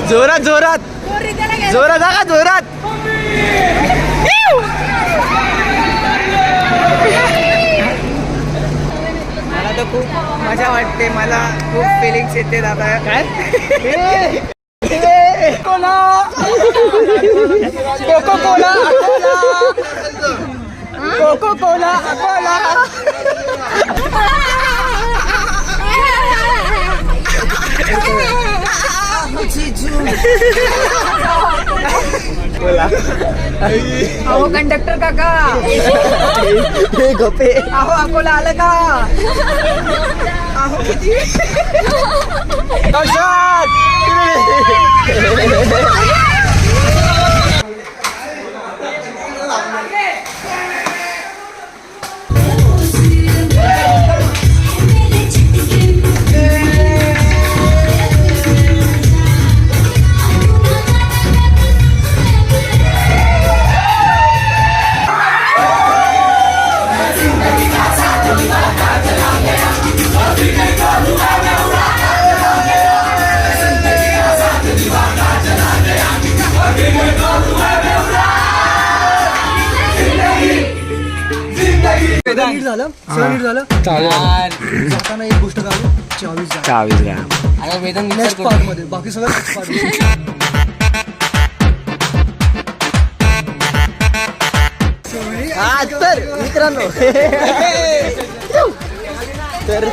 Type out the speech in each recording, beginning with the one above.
जोरात जोरात जोरात का जोरात. मला तर खूप मजा वाटते. मला खूप फिलिंग्स येते दादा. काय cola coco cola coco cola cola. अहो कंडक्टर काका गप्पे. अहो अकोला आलं का? अहो किती कशात. झालं सगळं झालं. जाताना एक गोष्ट काढू. 24 ग्रॅम. नेक्स्ट पार्ट मध्ये बाकी सगळं नेक्स्ट पार्ट मध्ये. हा तर मित्रांनो तर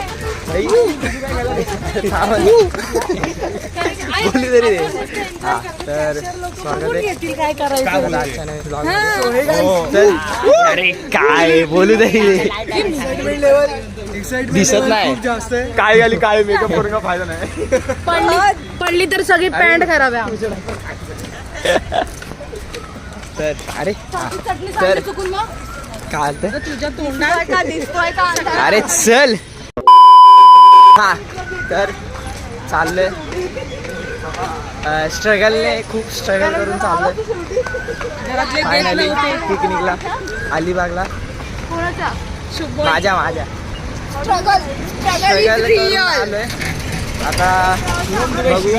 बोलली तरी दे. हा तर स्वागत आहे. अरे काय बोलू तरी दिसत नाही. काय झाली काय मेकअप करून का फायदा नाही. पडली तर सगळी पॅन्ट खराब आहे. तर अरे तर काय तुझ्या तोंडात का दिसतोय का? अरे चल. हा तर चाललंय स्ट्रगलने खूप स्ट्रगल करून चाललंय. फायनली पिकनिकला अलिबागला माझ्या स्ट्रगल करून आलोय. आता बघू.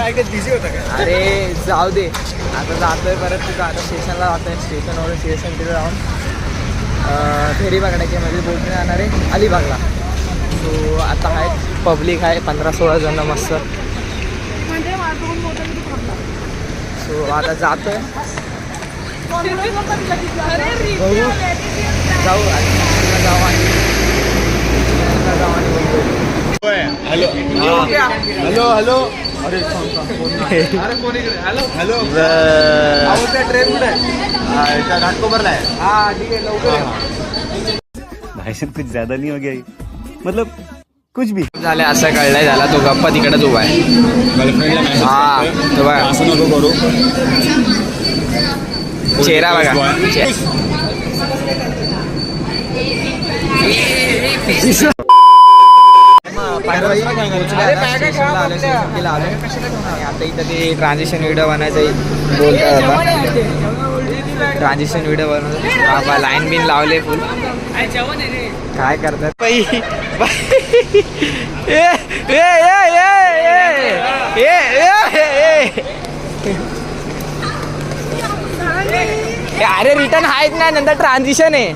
अरे जाऊ दे आता जातोय परत तिथं. आता स्टेशनला जातोय. स्टेशनवरून CSMT जाऊन फेरी पकडायची म्हणजे बोटने जाणार आहे अलिबागला. सो आता आहे पब्लिक आहे 15-16 जण मस्त. सो आता जातोय. बघू जाऊ आणि बघू. Hello hello hello. अरे हॅलो ट्रेन कुठे आहे? घाटकोपरला आहे. हा ठीक आहे लवकर. भाई साहब कुछ ज्यादा नहीं हो गया मतलब कुछ भी झालं असं कळलंय. झाला तो गप्पा तिकडेच उभा आहे. हा तो बघा असं नको करू. चेहरा बघा. आता इथं ते ट्रान्झिशन व्हिडिओ बनायचं बोलता होता. ट्रान्झिशन व्हिडिओ बनवतो. लाईन बिन लावले फुल. काय करतात बाई. अरे रिटर्न आहेत ना नंतर ट्रान्झिशन आहे.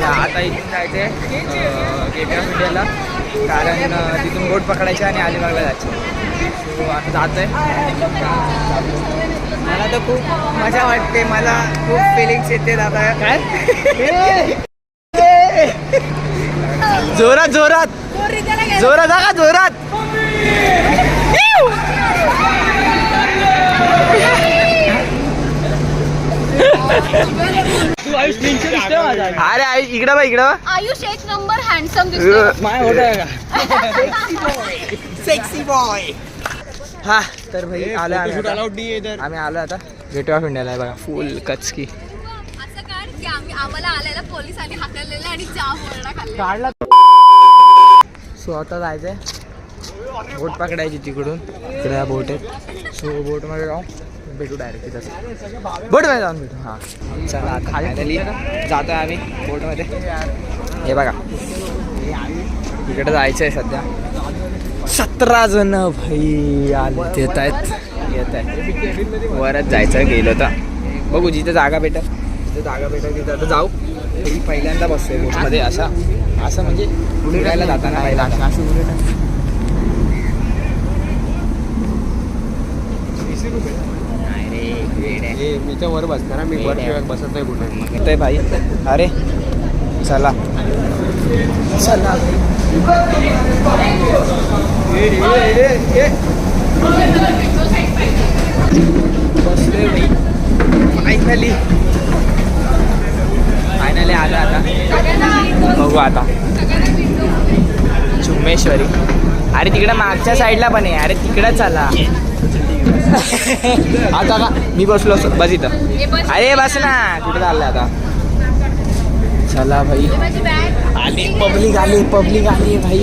आता इथून जायचंय गेट ऑफ इंडियाला. कारण तिथून बोट पकडायचे आणि अलिबागला जायचं. सो आता जातोय. मला तर खूप मजा वाटते. मला खूप फिलिंग्स येते दादा. काय जोरात जोरात जोरात का जोरात. अरे आई इकडं बा इकडं. आयुष एक नंबर हँडसम दिसतोय. माय होत आहे का सेक्सी बॉय. हा तर भाई आलो आम्ही आलो आता गेट ऑफ इंडियाला आहे बघा. फुल कचकी. असं काढ की आम्हाला आलेला पोलिसांनी हाकललेलं आणि जाम ओरडा खाल्ला. सो आता जायचंय बोट पकडायची तिकडून. इकडे बोट आहेत. सो बोटमध्ये जाऊ भेटू डायरेक्ट तिथं. बोटमध्ये जाऊन भेटू. हां चला आता फायनली जातो आहे आम्ही बोटमध्ये. हे बघा इकडे जायचं आहे सध्या. 17 जण भाई आले येत आहेत. वरच जायचं गेलो तर बघू जिथे जागा भेटत तिथे आता जाऊ. तरी पहिल्यांदा बसतोय बोटमध्ये असं म्हणजे उडायला जाताना पहिल्यांदा असं मी तर वर बसणार मी वर बसत नाही कुठे येतोय भाई. अरे चला बसलोय भाई. फायनली आलं आता. बघू आता चुम्मेश्वरी. अरे तिकडं मागच्या साईडला पण आहे. अरे तिकडं चला. आता का मी बसलो बस इथं. अरे बस ना कुठं चाललं आता. चला भाई आली पब्लिक आली भाई.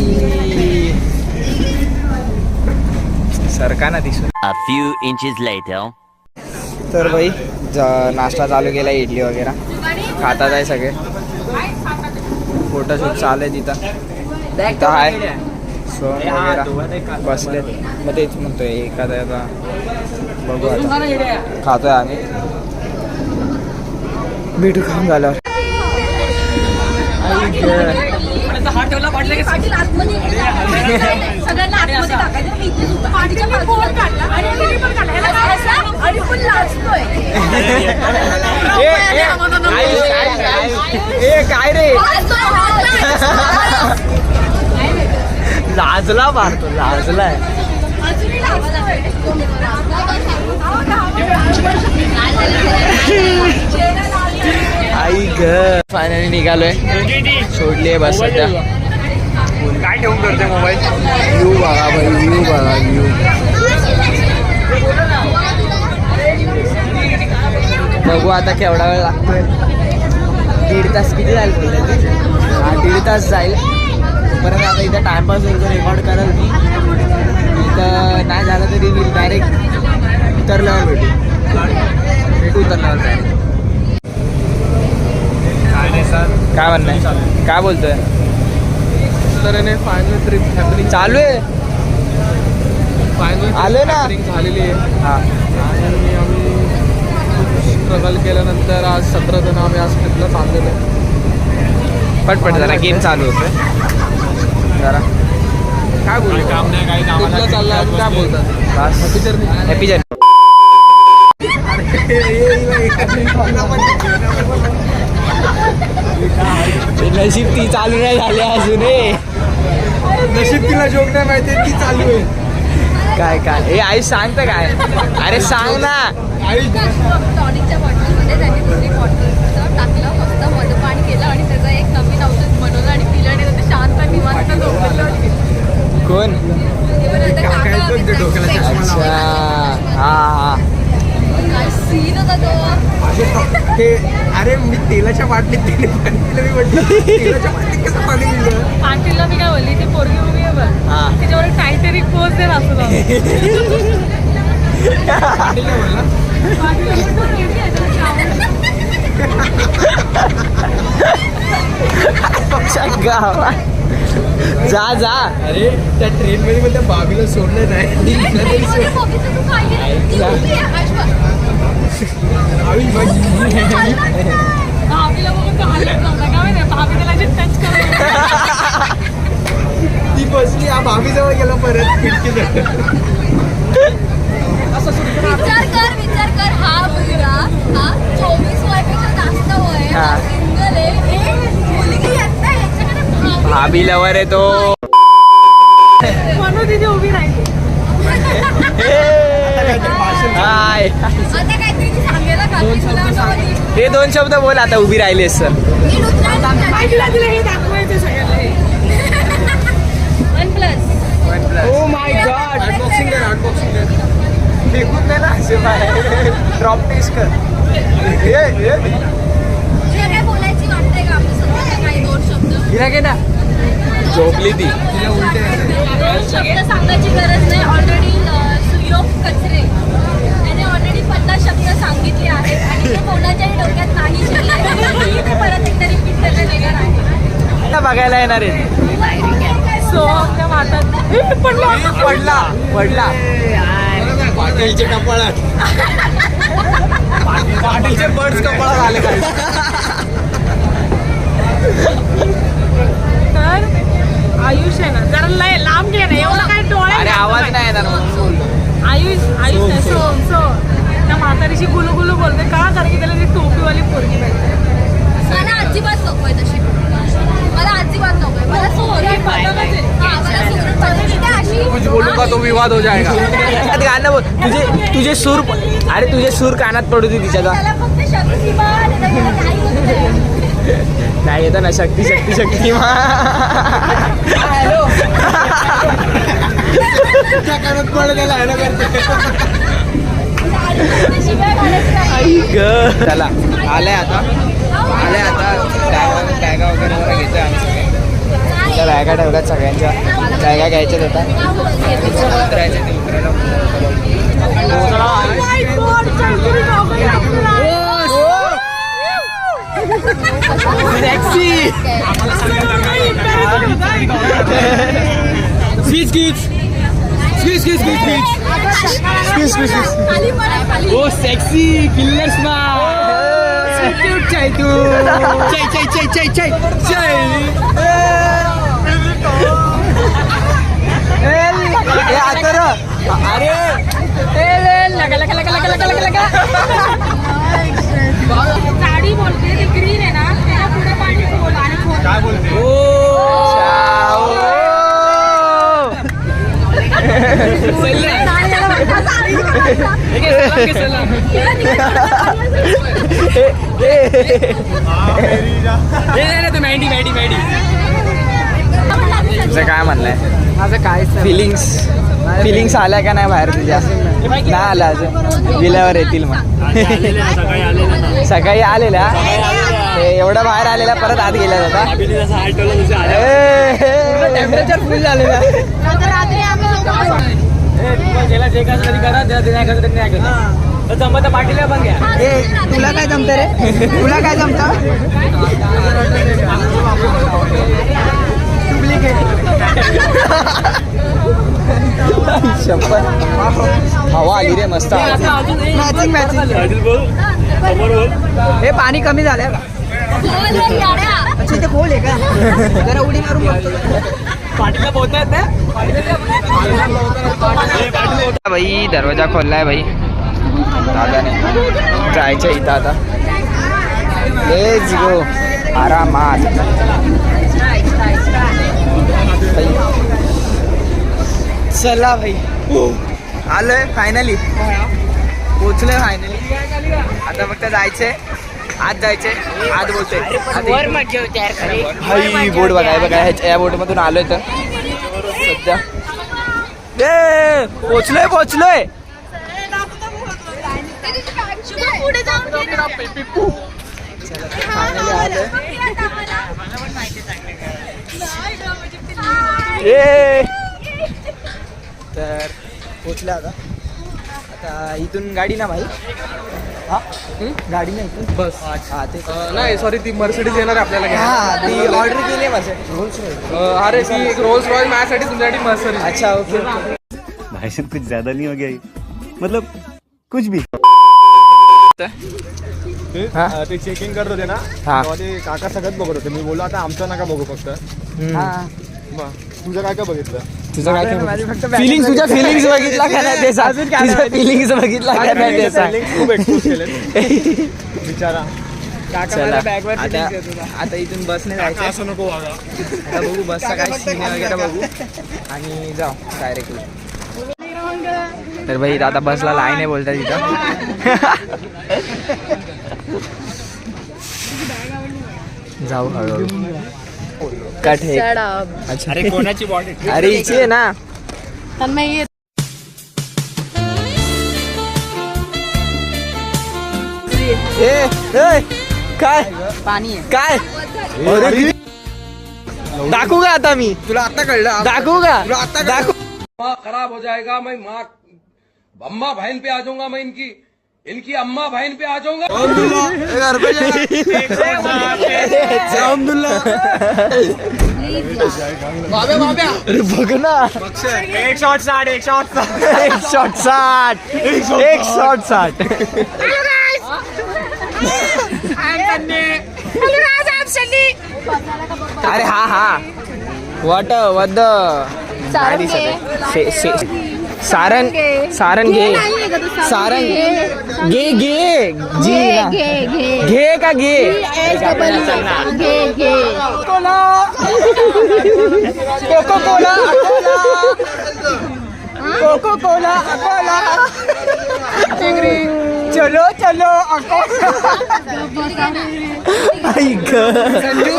सरका ना दिसून. A few inches later. तर भाई नाश्ता चालू केला इडली वगैरे खातात आहे सगळे. फोटोशूट चालू आहे तिथं आहे. सोन वगैरे बसले. मग तेच म्हणतोय एखादा आता बघू आता खातोय आम्ही. भेटू खाऊन झाल्यावर. काय रे लाजला मारतो लाजलाय. आई ग फायनली निघालोय. सोडलीये बस सध्या. काय ठेवून करते मोबाईल. व्ह्यू बघा भाई व्ह्यू बघा व्ह्यू. बघू आता केवढा वेळ लागतोय. 1.5 तास किती जाईल बोलले ते. 1.5 तास जाईल. परत आता इथं टाइमपास वगैरे रेकॉर्ड कराल की इथं नाही झालं तरी मी डायरेक्ट उतरल्यावर भेटू उतरल्यावर डायरेक्ट. काय म्हणणं आहे काय बोलतोय. फायनल ट्रिप हॅपनिंग चालू आहे. फायनल आले ना झालेली आहे. हां आणि आम्ही स्ट्रगल केल्यानंतर आज 17 जण आम्ही आज ट्रिपला चाललेलो आहे. पटपट जरा गेम चालू होतोय जरा. काय बोलतो काम नाही काही कामाला चालला काय बोलतात. Happy journey. नशीब ती चालू नाही झाली अजून. नशीब तिला जोक नाही माहिती ती चालू आहे. काय हे आई सांगतं काय. अरे सांग ना. टॉनिकच्या बॉटलमध्ये त्यांनी दुसरी बॉटल टाकलं फक्त मध्ये पाणी केलं आणि त्याचा एक नवीन औषध बनवलं आणि पिलं आणि ते शांत निवांत झोपलं. कोण. अच्छा हा काय सीन होता तो. ते अरे मी तेलाच्या बाटलीत पाणी पिलं. मी म्हटलं तेलाच्या बाटलीत कसं पाणी पिलं. पाटीलला मी काय बोलली ती पोरगी उभी आहे बघ हा तिच्यावर काहीतरी पोच देत असं पाटीलला म्हणला गावात जा जा. अरे त्या ट्रेन मध्ये पण त्या बाबीला सोडलं नाही. भाभीला बघून तो हलत नव्हता का माहिती भाभी त्याला टच करत ती बसली हा भाभीजवळ गेला परत खिडकीत. विचार कर हा मुलगा हा 24 वयापेक्षा जास्त वय हा. सिंगल आहे. एक मुलगी आता याच्याकडे भाभी लवर आहे तो. म्हणून तिथे उभी राहिली. हाय आता काहीतरी ती सांगायला का हे 2 शब्द बोल आता उभी राहिली सर. पाटीलला तिला हे दाखवायचं सगळ्यांना. OnePlus. Oh my God. Unboxing कर अनबॉक्सिंग कर. फेकून दे ना असे ड्रॉप टेस्ट कर. तुला काय बोलायची वाटतंय का आमच्या काही 2 शब्द. हिरा घे ना. झोपली ती. 2 शब्द सांगायची गरज नाही. ऑलरेडी सुयोग कचरे त्याने ऑलरेडी 50 शब्द सांगितले आहेत आणि ते कोणाच्याही डोक्यात नाही शिरले. ते परत एकदा रिपीट करायला येणार आहे. बघायला येणार आहे. सो त्या मातात पडला पडला पाटीलचे कपाळात पाटीलचे बर्ड्स कपाळात आले काय तर आयुष आहे ना जरा लय लांब घे ना एवढं काय डोळे अरे आवाज नाही येणार म्हणून बोललो. आयुष आयुष नाही सो त्या म्हातारीशी गुलू गुलू बोलते का कारण की त्याला ती टोपीवाली पोरगी पाहिजे मला अजिबात नकोय तशी मला अजिबात नकोय मला सोहरी पटकच मला सोहरी पटकच अशी कुछ बोलू का तो विवाद हो जाएगा गाणं बोल तुझे सूर अरे तुझे सूर कानात पडू दे तिच्या त्याला फक्त शक्तिमान त्याला काही होत नाही. नाही येतं ना शक्ती कानात पडलं त्याला आहे ना करते शिवाय घालायचं नाही. चला आलंय आता बॅगा वगैरे जरा घेतोय आम्ही सगळे त्या बॅगा ठेवल्यात सगळ्यांच्या बॅगा घ्यायच्याच होत्या उतरायचं ते उतरायला खाली पडा, खाली. ओ सेक्सी किल्लर चाय तू चाय अरे गाडी बोलते ती ग्रीन आहे ना त्याला पुढे पाणी बोल आणि काय बोलते तुझं काय म्हणलंय माझं काय फिलिंग्स आल्या का नाही बाहेर तुझ्या नाही आल्या अजून गेल्यावर येतील मग सकाळी आलेल्या एवढं बाहेर आलेला परत आत गेल्या होता टेम्परेचर फुल झालेला रात्री आम्ही जमत पाटीला पण घ्या तुला काय जमत रे तुला काय जमत हवा आली रे मस्त हे पाणी कमी झालंय का खोल आहे का जरा उडी मारून पाटीला पोहतायत ना भाई दरवाजा खोललाय भाई दादाने जायचं इथं आता लेट्स गो आरामात चला भाई आलोय फायनली पोचलोय फायनली आता फक्त जायचंय आत जायचंय आत बोलतोय भाई बोर्ड बघाय या बोर्ड मधून आलोय तर सध्या पोचलोय पुढे जाऊन फायनली आलोय तर पोचले आता इथून गाडी ना भाई हा गाडी नाही इथून बस हा ते नाही सॉरी ती मर्सिडीज येणार आहे आपल्याला हा ती घ्यायला. ऑर्डर केली आहे अरे ती एक रोल्स रॉयल माझ्यासाठी तुमच्यासाठी मर्सिडीज अच्छा ओके भाई साहब कुछ ज्यादा नहीं हो गया ये? मतलब कुछ भी ते चेकिंग करत होते ना हा. तेव्हा ते काका सगळ्यात बघत होते मी बोललो आता आमचं नका बघू फक्त मग तुझं काय काय बघितलं तुझं काय फिलिंग्स तुझ्या फिलिंग्स बघितला का नाही ते सांग फिलिंग्स बघितला का नाही ते सांग खूप एक्सपोज केले बिचारा चला आता इथून बसने जायचं असं नको वागा आता बघू बसचा काय सीन वगैरे बघू आणि जाऊ डायरेक्टली तर भाई आता बसला लाईन आहे बोलतात तिथं जाऊ हळूहळू कट हे अच्छा अरे कोणाची बॉडी अरे इथे आहे ना काय पाणी काय अरे दाखवू का आता मी तुला आता कळलं दाखवू का दाखवू खराब हो जाएगा मैं माँ अम्मा बहन पे आ जाऊंगा मैं इनकी इनकी अम्मा बहन पे आ जाऊंगा। अरे बघ ना 160 अरे हा वॉट सारंग घे जी ना घे का घे कोको कोला अकोला चलो संजू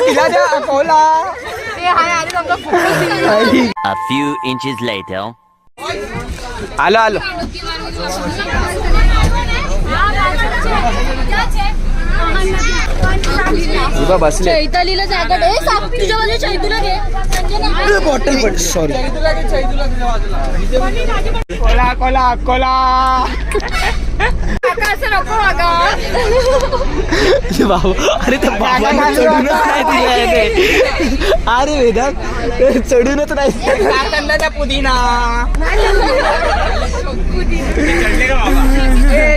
तिला द्या Akola. A few inches later. आलो बसले चैतालीला जागा दे तुझ्या बाजूला चैतूला घे बॉटल पण सॉरी कोला असं नको अगं बाबा अरे त्या बाबाने चढूनच नाही दिले अरे वेदांत चढूनच नाही त्या पुदिना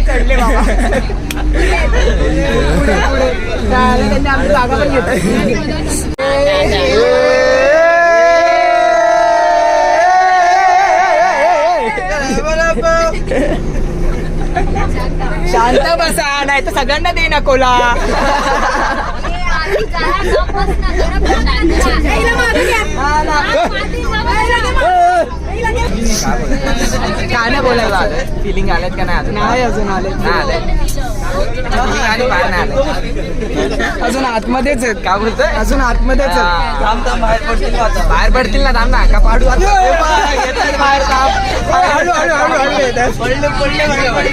चढले बाबा त्यांनी आमची जागा पण घेतली. शांत बसा नाही तर सगळ्यांना दे ना कोला. काय नाही बोलायला फिलिंग आलेत का नाही अजून आले अजून आतमध्येच आहेत का बोलतोय अजून आतमध्येच बाहेर पडतील ना थांब ना का पाडू बाहेर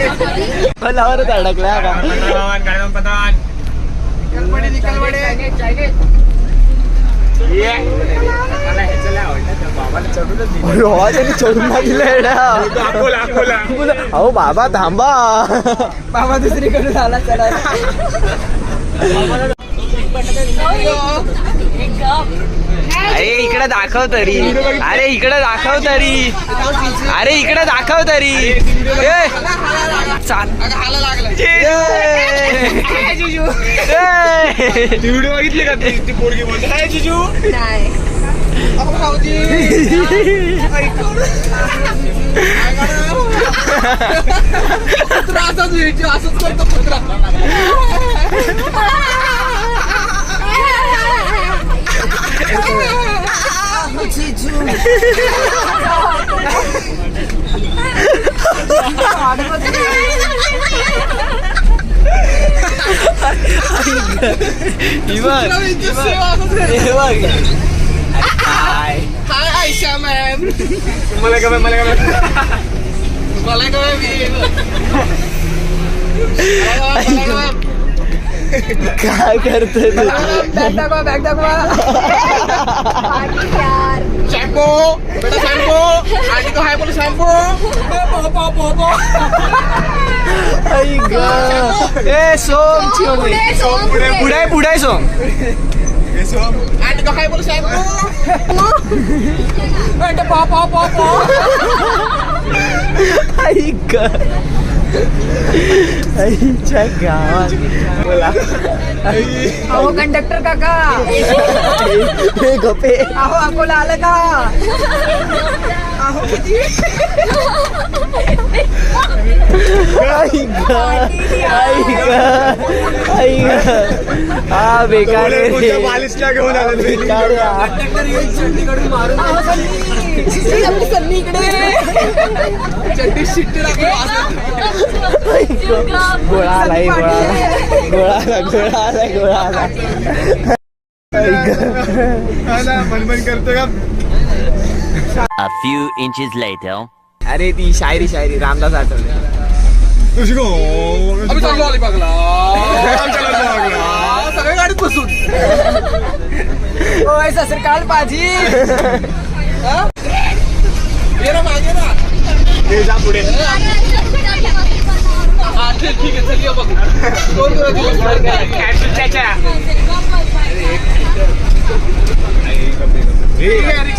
पडले अडकला चढून अहो बाबा थांबा बाबा दुसरीकडे झाला चला अरे इकडे दाखव तरी व्हिडिओ बघितली का ती पोरगी बोलते काय जिजू असंच करतो कुत्रा. हाय आयशा मॅम मला काय करतोय बॅग दाखवा शॅम्पू बेटा शॅम्पू आणि तो हाय बोल शॅम्पू सोम पुढे सोम आणि तो हाय बोल शॅम्पू गावात बोला अहो कंडक्टर काका गपे अहो अकोला आलं का हा बेकार बालिशला घेऊन आलो गोळा आलाय मनमन करतो का. A few inches later. अरे ती शायरी रामदास आठवले तुझी गो आम्ही चाललो अलिबागला सगळे गाडीत बसून ओय ससरकाल पाजी ये ना मागे ना पुढे ठीक आहे चल ये बघ कोण तुला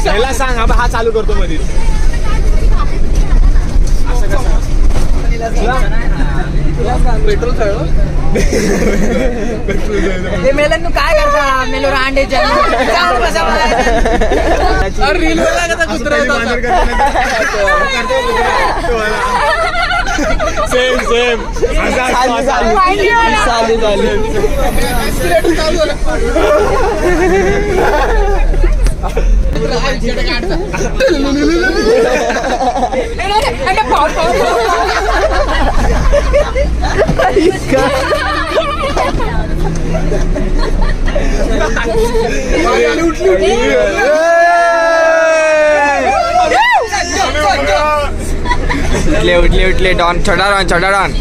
त्याला सांग हा चालू करतो मध्ये पेट्रोल खायो मेलन काय करता मेलो अंडे रील कुत्रा सेम सेम उठले डॉन छोटा डॉन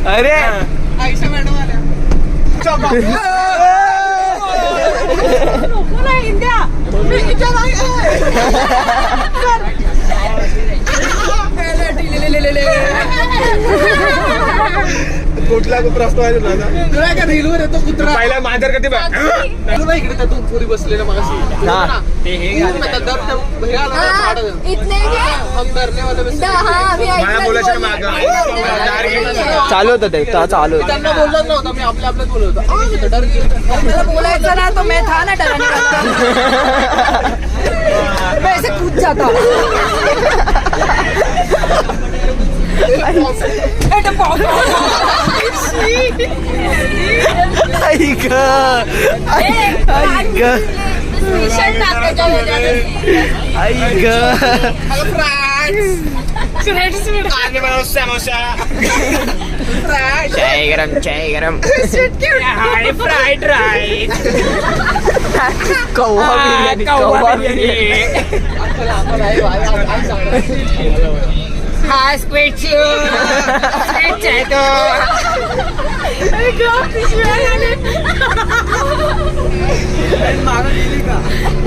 अरे आयशा मॅडम आल्या कुठला प्रश्न आहे तुला का रीलवर येतो कुत्रा पहिला मांजर कधी तुला इकडे त्या दोन पोरी बसलेल्या मगाशी चालू होतं ते चालू होतं त्यांना बोलत नव्हता मी आपल्यात बोलत होतो डर गेला बोलायचं ना तो मैं था ना डराने वाला मैं ऐसे कूद जाता चाय गरम फ्राईड राईस कौवा हाँ स्क्विड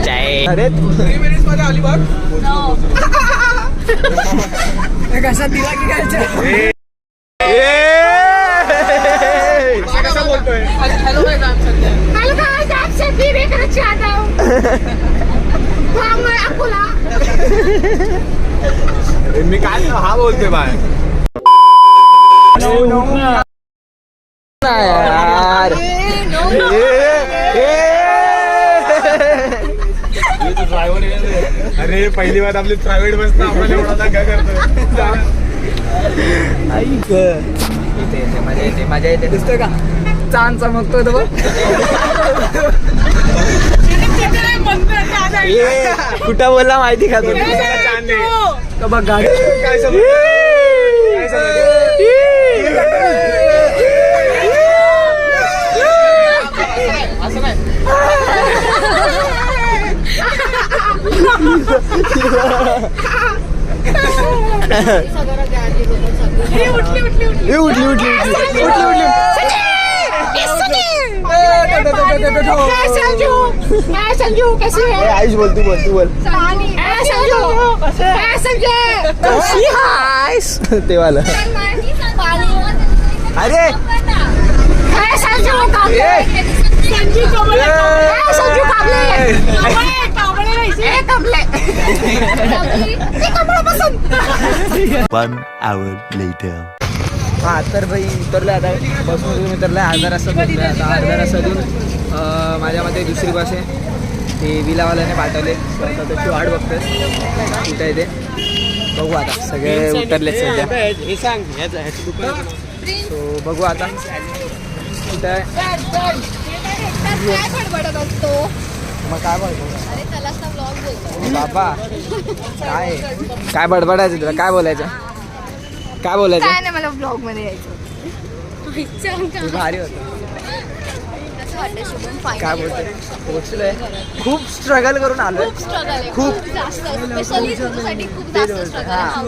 चाय अरे 3 मिनिट्स मध्ये अलिबाग कसा दिला की काय कसा बोलतोय हॅलो काय नाम सध्या हेलो गाइस आपसे भी करना चाहता हूँ मी काय हा बोलतोय बाय यार अरे पहिली बार आपली प्रायव्हेट बस ना आपण एवढा दंगा करतो मजा येते दिसतोय का चांद चमकतोय तो कुठं बोलला माहिती का तुम्ही बघ गाडी काय असं नाही संजू कैसे है आयुष बोल तू बोल ते वाला अरे One hour later. हा तर भाई उतरलं आता बसमधून उतरलं अर्धा रस्ता पोहोचलं आता अर्धा रस्त्यातून माझ्या मते दुसरी बस आहे ते विलावाल्याने पाठवले आता त्याची वाट बघतोय कुठं आहे ते बघू आता सगळे उतरलेच सध्या सो बघू आता कुठं आहे मग काय बोलतो बाबा काय बडबडायचं तुला काय बोलायचं काय बोलायचं काय नाही मला ब्लॉग मध्ये यायचं ते भारी होतं कसं वाटतं शुभम काय बोलतोय पोहोचलोय खूप स्ट्रगल करून आलोय खूप स्ट्रगल आहे खूप. खूप जास्त स्पेशली तुझ्यासाठी खूप ते जास्त बोलतोय. स्ट्रगल हा. आहे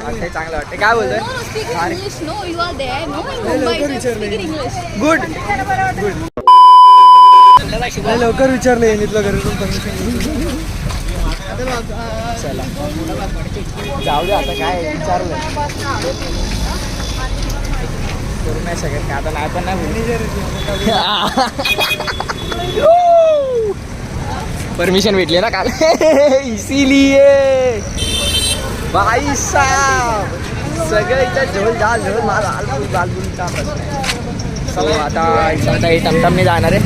वाटतंय चांगलं वाटतंय काय बोलतोय No, speak in भारी. English. No, you are there. No, in Mumbai. Speak in English. Good लवकर विचारले इथलं घरातून परमिशन. चला जाऊ दे आता काय विचारलं करू नाही शकत का आता नाही पण नाही परमिशन भेटली ना काल इसीलिए भाई साहब सगळं इथं झोल झाल झोल मला लालबुलचा प्रश्न आहे. चलो आता हे टमटमने जाणार आहे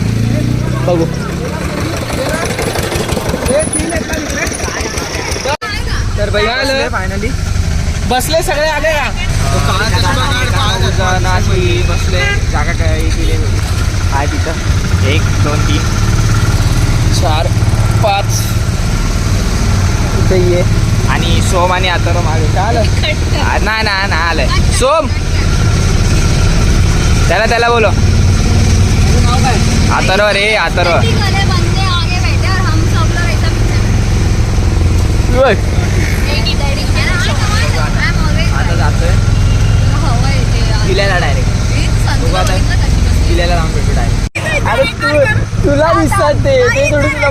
बघू. तर बाई फायनली बसले सगळे आले का नाशी बसले जागा काय दिली आहे तिथं 1 2 3 4 5 इथे ये आणि सोम आणि अथर्व मागे काय आलं नाही ना आलंय सोम त्याला बोलो अथर्व रे अथर्व आता जातोय किल्ल्याला डायरेक्ट किल्ल्याला जाऊन भेटू डायरेक्ट. अरे तुला दिसत ते थोडं तुला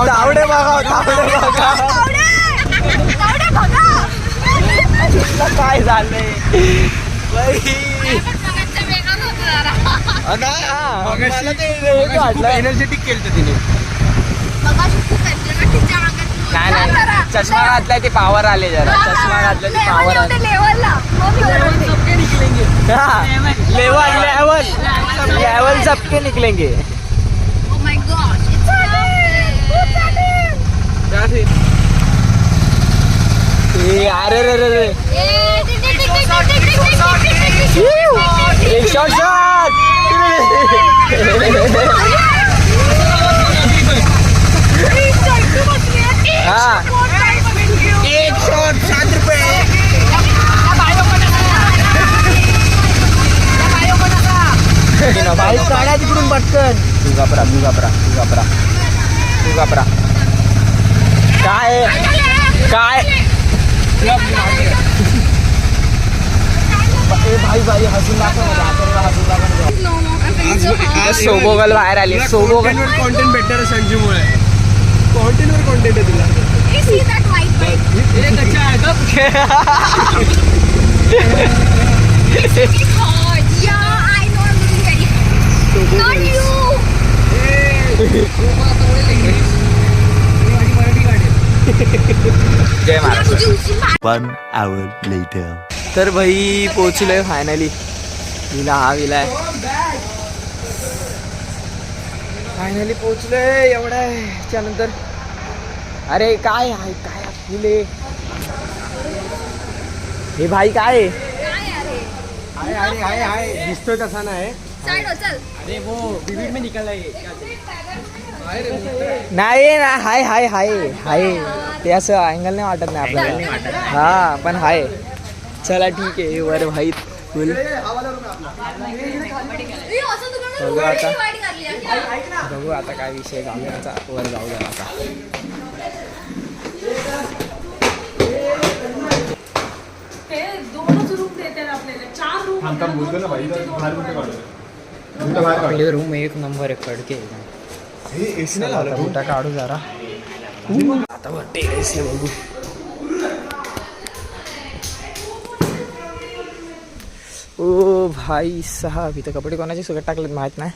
तावडे काय झालंय एनर्जेटिक केलं तिने. नाही चष्मा घातलाय ते पावर आले जरा चष्मा घातलाय ते पावर आले लेवल सबके निकलेंगे. अरे रे एक शॉट हाँ 1 शॉट 7 रुपये. बाईक काढा तिकडून पटकन. तू घाबरा काय भाई हसून सोबोगल बाहेर आली. सोबोगल कॉन्टेंट भेटणार संजूमुळे. कॉन्टेंटवर कॉन्टेंट आहे तुला. जय महाराष्ट्र. 1 hour later. तर भाई पोचलोय फायनली. विला फायनली पोचलोय एवढा त्यानंतर. अरे काय आहे काय फुले हे भाई काय आहे दिसतोय कसा नाही. अरे वो विविड में निकल आहे नाही ना. हाय ते असं अँगल नाही वाटत नाही आपल्याला. हा पण हाय चला ठीक आहे. वर भाई फुल बघू आता काय विषय जाऊया वर जाऊ द्या आता. ते 2च रूम देतात आपल्याला 4 रूम. आपले रूम एक नंबर आहे कडके. बुटा काढू जरा आता वर टेरेस आहे बघू. ओ भाई साहब इथं कपडे कोणाचे सुगत टाकलेत माहित नाही.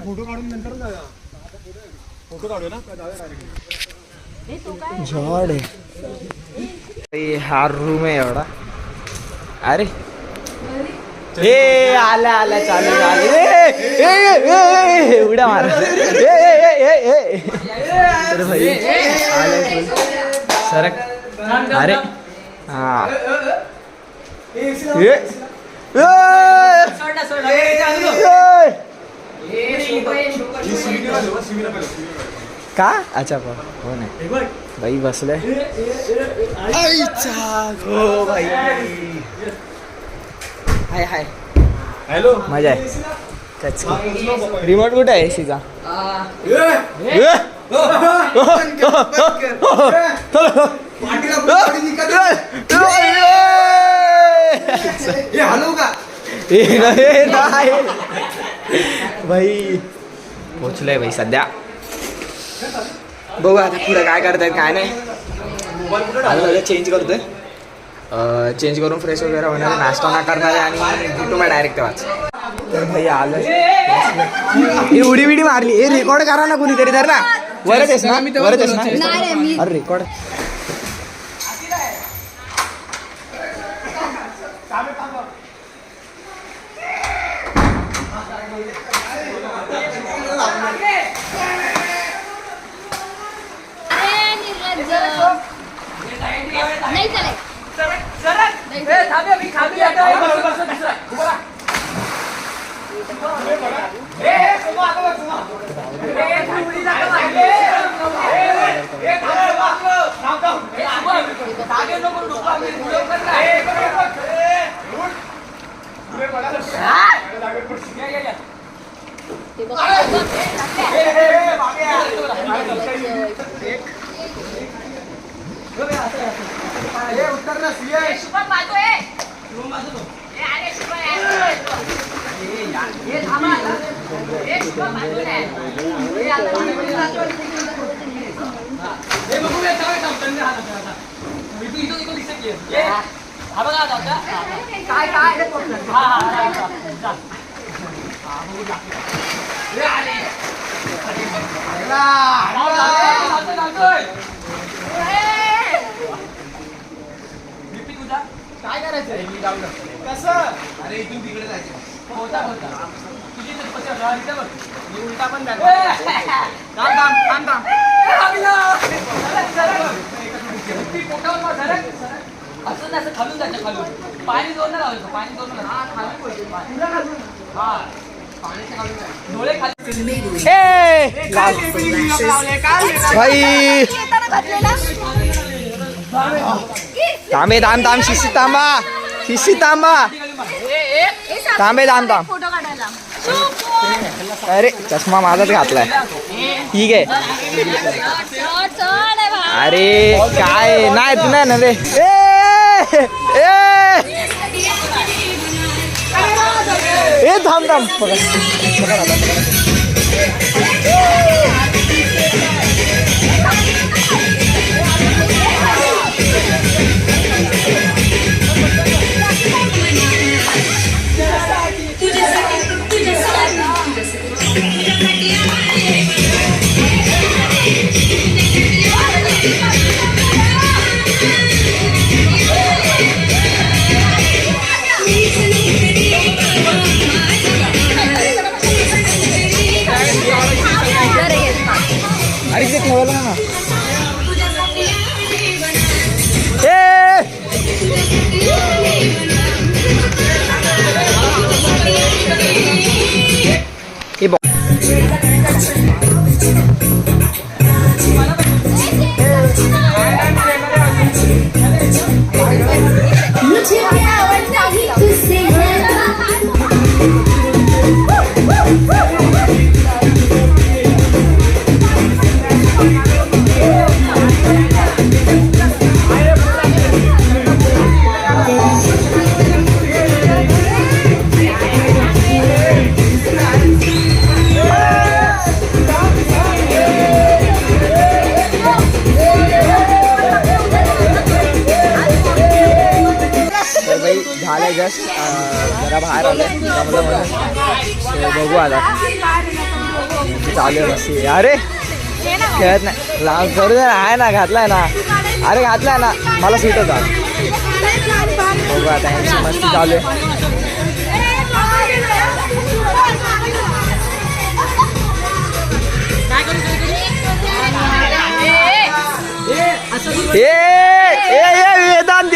फोटो काढून नंतर फोटो काढू ना झाड आहे. हा रूम आहे एवढा. अरे ए आला चालू झाले उड्या मार. भाई आले सरक. अरे हा का अच्छा हो नाही भाई बसले. हो भाई हाय हॅलो मजा आहे. रिमोट कुठे आहे एसीचा. भाई पोचलोय भाई सध्या. बघू आता पुढे काय करतायत काय नाही. आता चेंज करतोय. चेंज करून फ्रेश वगैरे होणार, नाश्ता ना करणार आणि भेटू मग डायरेक्ट वाच. तर भाई आलं. हे उडी बिडी मारली. हे रेकॉर्ड करा ना कुणीतरी तर ना. वरच आहेस ना? वरच आहेस ना? अरे रेकॉर्ड. नाही चालेल. काय करायचं कसं? अरे इथून तिकडे जायचं. होता तुझी उलटा पण असं खालून जायचं. खालून पाणी जोडणं लावायचं. पाणी जोडणं पाण्याच्या खालून डोळे खाली. भाई थांबे थांब शिशी थांबा. थांबे थांब. फोटो काढायला. अरे चष्मा माझाच घातलाय. ठीक आहे. अरे काय नाही तू नाही ना रे. ए थांब. अरे ते ठेवायला ना. झालं जस्ट जरा बाहेर आलं म्हणून बघू आता चालू आहे मस्ती. अरे खेळत नाही करू दे ना. आहे ना घातलाय ना. अरे घातलाय ना मला सीट होता. बघू आता यांची मस्ती चालू आहे. वेदांत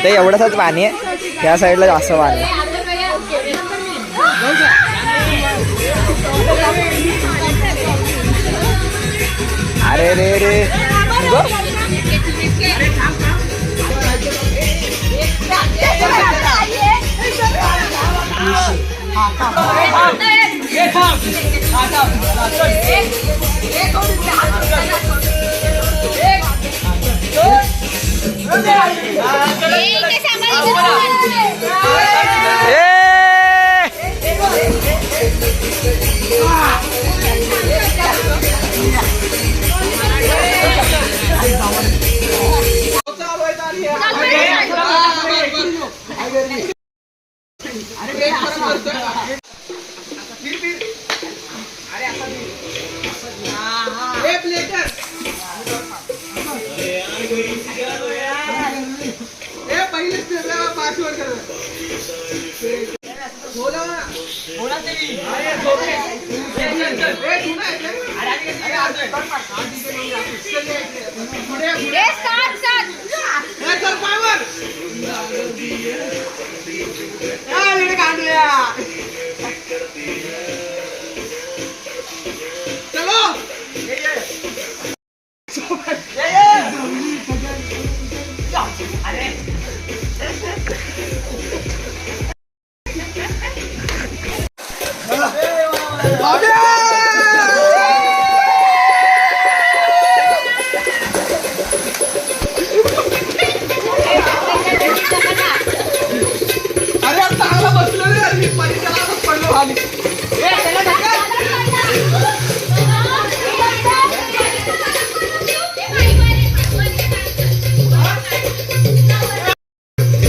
ते एवढंच पाणी आहे. त्या साईडला जास्त पाणी आहे. अरे रे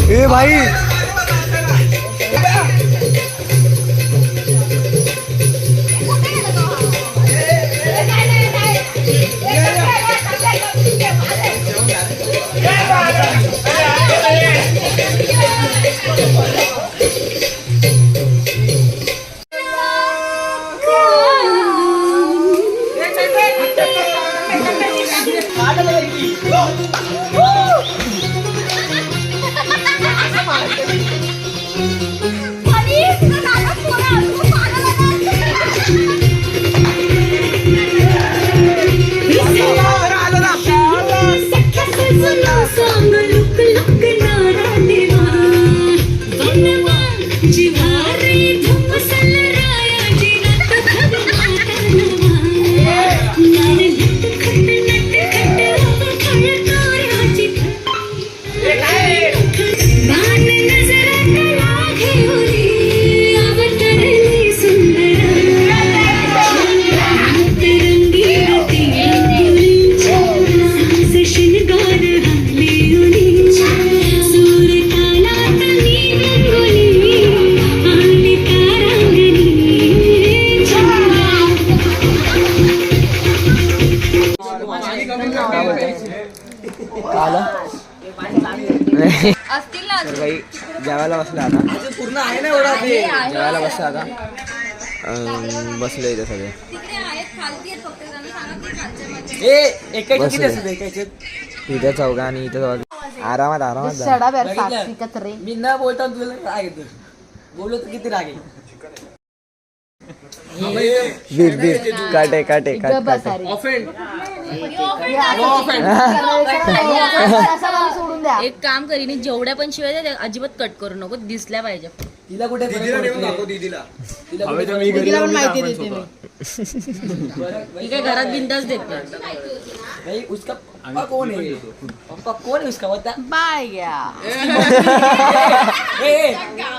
ए भाई असतील ना तर काही जेवायला बसला आता पूर्ण आहे ना एवढा जेवायला बसला आता बसलो इथे सगळे तिकडे आहेत खालती आहेत फक्त त्यांना सांगा की खालच्या इथे चौघा आणि इथे चौघा आरामात आरामात जा. मी न बोलता तुला राग येतो बोललो तर किती राग येईल बीर बीर काटे काटे काटे ऑफेंड एक काम करीन जेवढ्या पण शिवाय द्या, अजिबात कट करू नको दिसल्या पाहिजे तिला कुठे ती काय घरात बिंदास देते भाई उसका पापा कौन है पापा कौन है उसका बता बाय गया ए,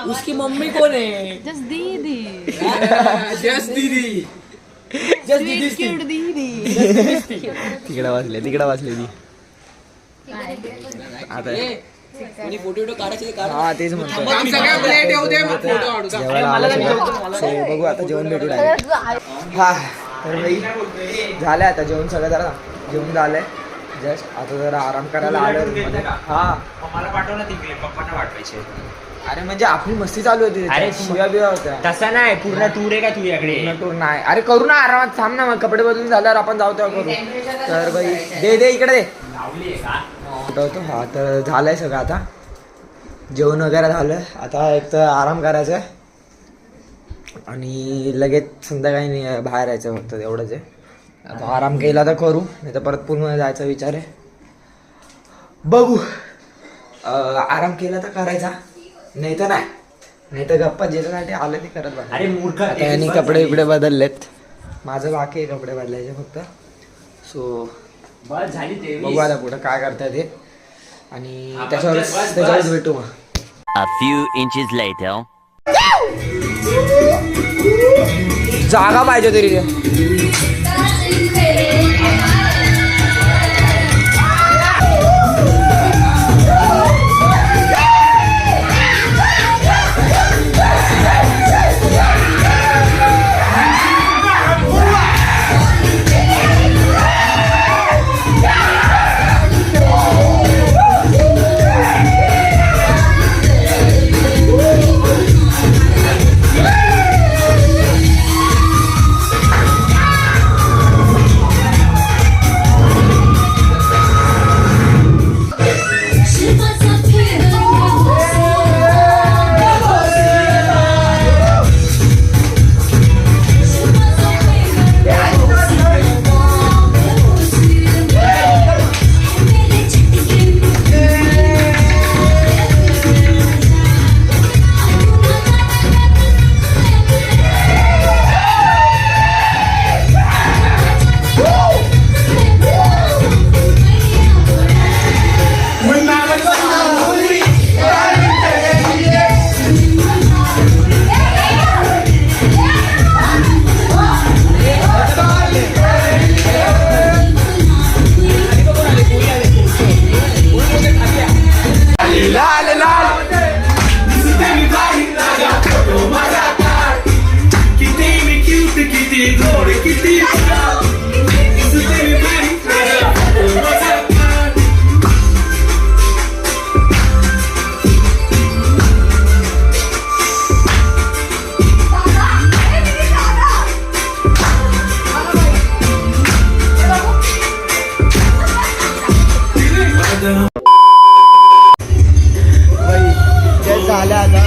उसकी मम्मी कौन है जस्ट दीदी जस्ट दीदी क्यूट दीदी तिकडे वाचले ती आता कोणी फोटो काढायचे काढ हा तेच म्हणतो काम सगळ्या प्लेट येऊ दे मग फोटो काढू का? जेवायला आलं सगळं. So, बघू आता जेवण भेटू लागेल हा तर भाई झालंय आता जेवण सगळं जरा जेवण झालंय जस्ट आता जरा आराम करायला आलो हा मला पाठव ना तिकडे पप्पांना पाठवायचे अरे म्हणजे आपली मस्ती चालू होती अरे, शिव्या बिव्या होत्या तसा नाही पूर्ण टूर आहे का तुझ्याकडे पूर्ण टूर नाही अरे करू ना आरामात थांब ना मग कपडे बदलून झाल्यावर आपण जाऊ तेव्हा करू तर भाई दे इकडे दे लावली आहे का उठवतो हा तर झालंय सगळं आता जेवण वगैरे झालं आता एक तर आराम करायचा आणि लगेच संध्याकाळी बाहेर यायचं फक्त एवढंच आहे आता आराम केला तर करू नाही तर परत पूर्ण जायचा विचार आहे बघू आराम केला तर करायचा नाही तर नाही तर गप्पा ज्याच्यासाठी आलं ते करत बघा अरे मूर्ख आता यांनी कपडे बिपडे बदललेत माझं बाकी आहे कपडे बदलायचे फक्त सो बस झाली ते बघू आता पुढं काय करताय ते आणि त्याच्यावरच भेटू मग. A few inches later. जागा पाहिजे तरी झालं आता.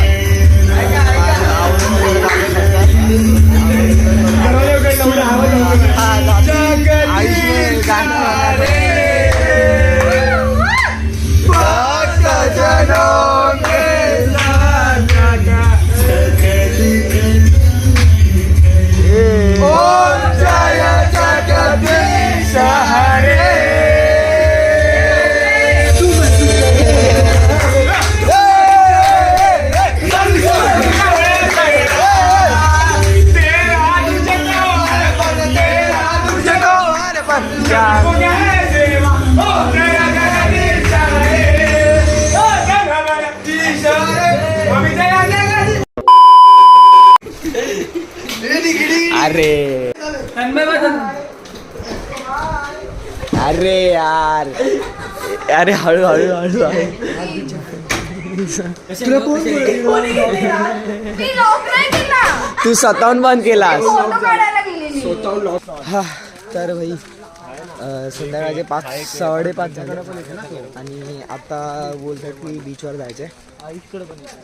अरे अरे यार अरे हळू हळू हळू आहे. तू स्वतःहून बंद केलास. हा तर भाई संध्याकाळचे 5:30 झाले आणि आता बोलतात की बीचवर जायचं आहे.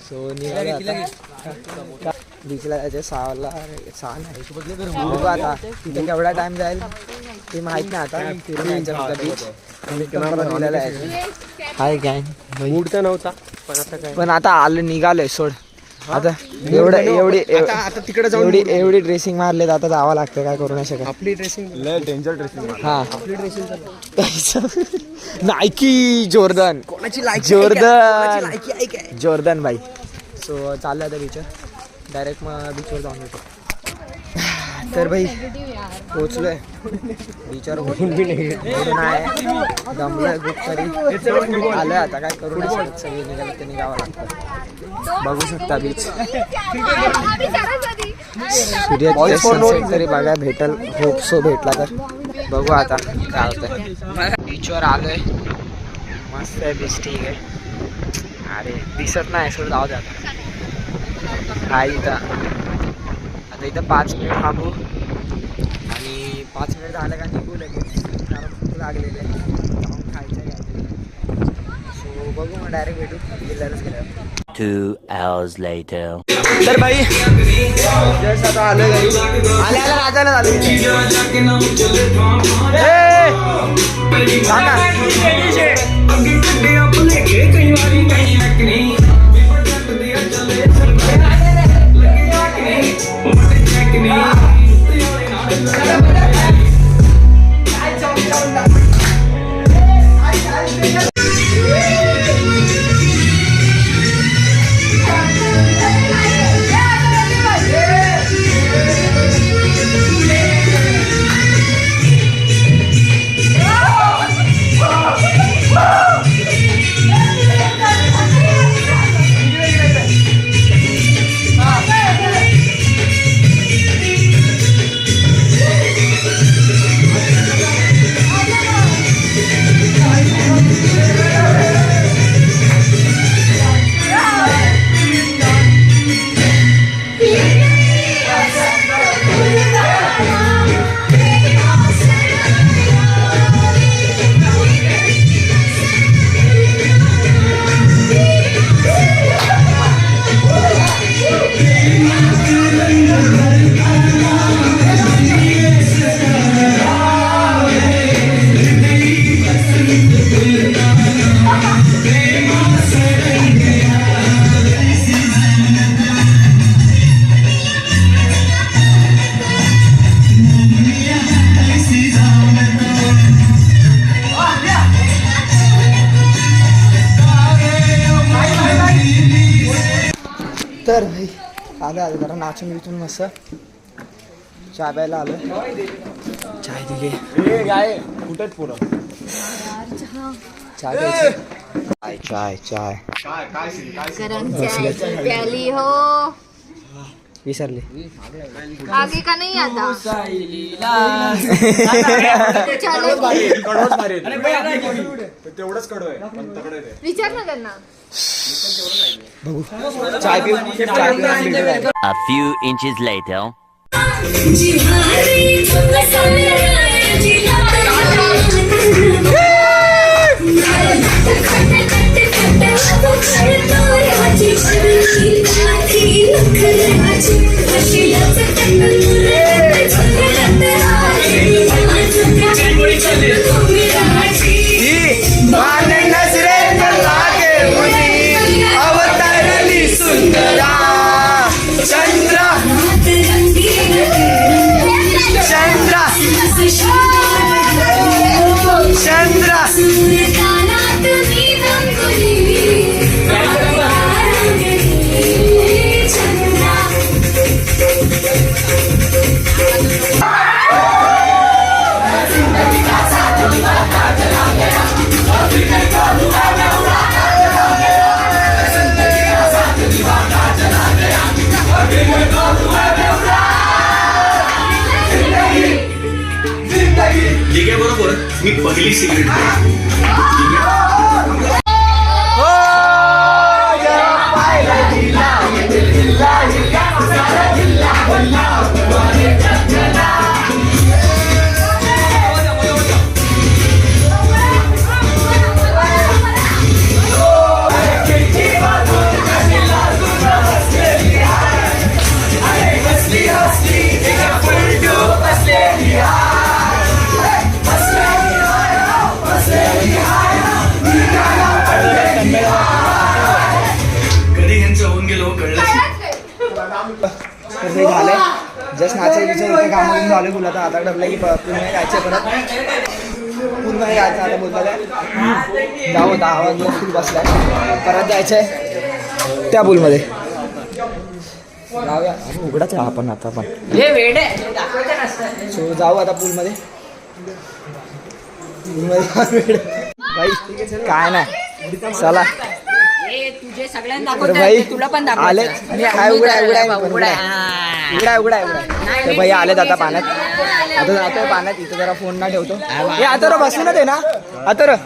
सो निघाले आता बीचला जायचं 6 नाही. बघू आता तिथे केवढा टाइम जाईल ते माहीत नाही. आता फिरून यायचं फक्त बीच. हाय काय मूड तर नव्हता पण आता आलं निघालोय सोड. आता एवढी तिकडे जाऊन एवढी ड्रेसिंग मारले आता जावं लागतं. काय करू नाही शकत. आपली ड्रेसिंग डेंजर ड्रेसिंग. हा आपली ड्रेसिंग नायकी जॉर्डन. जॉर्डन भाई. सो चाललं आता बीचवर डायरेक्ट मग बीचवर जाऊन येतो. तर भाई पोचलोय बीचवर. नाही दमलोय खूप तरी आलोय आता. काय करू नाही शकत. सगळी निघालं ते निघावं लागतं. बघू शकता बीच. सूर्य सनसेट तरी बघा भेटल. होप सो भेटला तर बघू आता काय होतंय. बीचवर आलोय मस्त आहे बीच. ठीक आहे. अरे दिसत नाही सोड जाऊ दे आता. काय इथं आता इथं 5 मिनिट थांबू आणि 5 मिनिट झालं का निघू लगेच. कारण खूप लागलेलं आहे. जाऊन खायचं घ्यायचं. सो बघू मग डायरेक्ट भेटू जिल्ह्यालाच गेल्यावर. 2 hours later. तर भाई जस्ट आता आलोय घरी. आल्याला राजाला झालं. तर भाई आलं जरा नाचून बिचून मस्त चहा प्यायला आलो. चाय दिली. चहा घ्यायची. चाय चाय गरम चाय प्याली हो. विसरले. आगे का नाही आता. विचार ना त्यांना. बघू चाय पिऊ. चाय पिऊ. A few inches later. बरोबर मी पहिली सिगरेट झालंय. जस्ट नाचायचं विचार काम करून झालं बोला. आता डबला की पुन्हा जायचं परत. पुन्हा जायचं आता बोलता जाऊ होता आवाज फुल बसलाय. परत जायचंय त्या पूलमध्ये. जाऊया उघडाच आहे आपण आता पण. सो जाऊ आता पूलमध्ये. भाई काय नाही चला. तुझे सगळ्यांना तर भाई तुला पण आले. उघडा तर भाई आलेत आता पाण्यात. आता जातोय पाण्यात. इथं जरा फोन ना ठेवतो. हे आता रो बसू ना ते ना आता रो.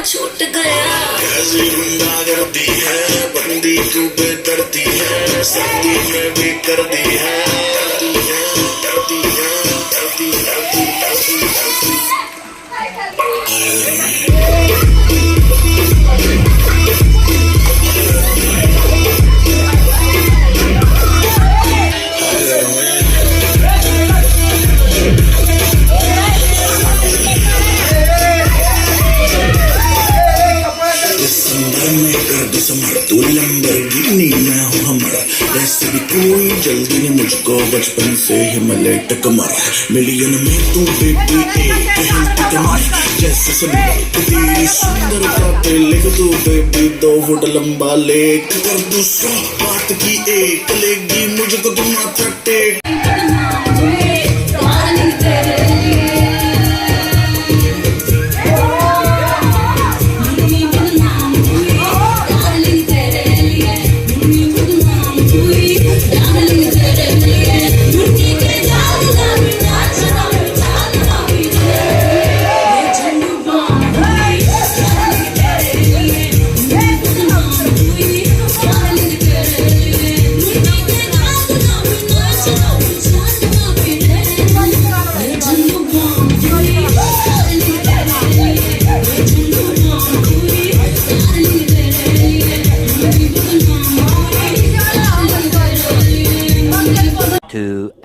छूट गया कैसी गुंडागर्दी है बंदी तू बेदर्दी है सर्दी में भी कर दी है डरती है डरती है डरती डरती डरती डरती तू लंबरगिनी मैं हूँ हमारा वैसे भी कोई जल्दी नहीं मुझको बचपन से ही मिले टकमर मिलियन में तू बेटी एक हिलती कमर जैसे सनमाइक तेरी सुंदरता पे लिख दो बेबी 2 फुट लंबा लेक कर दो 100 बात की एक लेगी मुझको तुम माथा टेक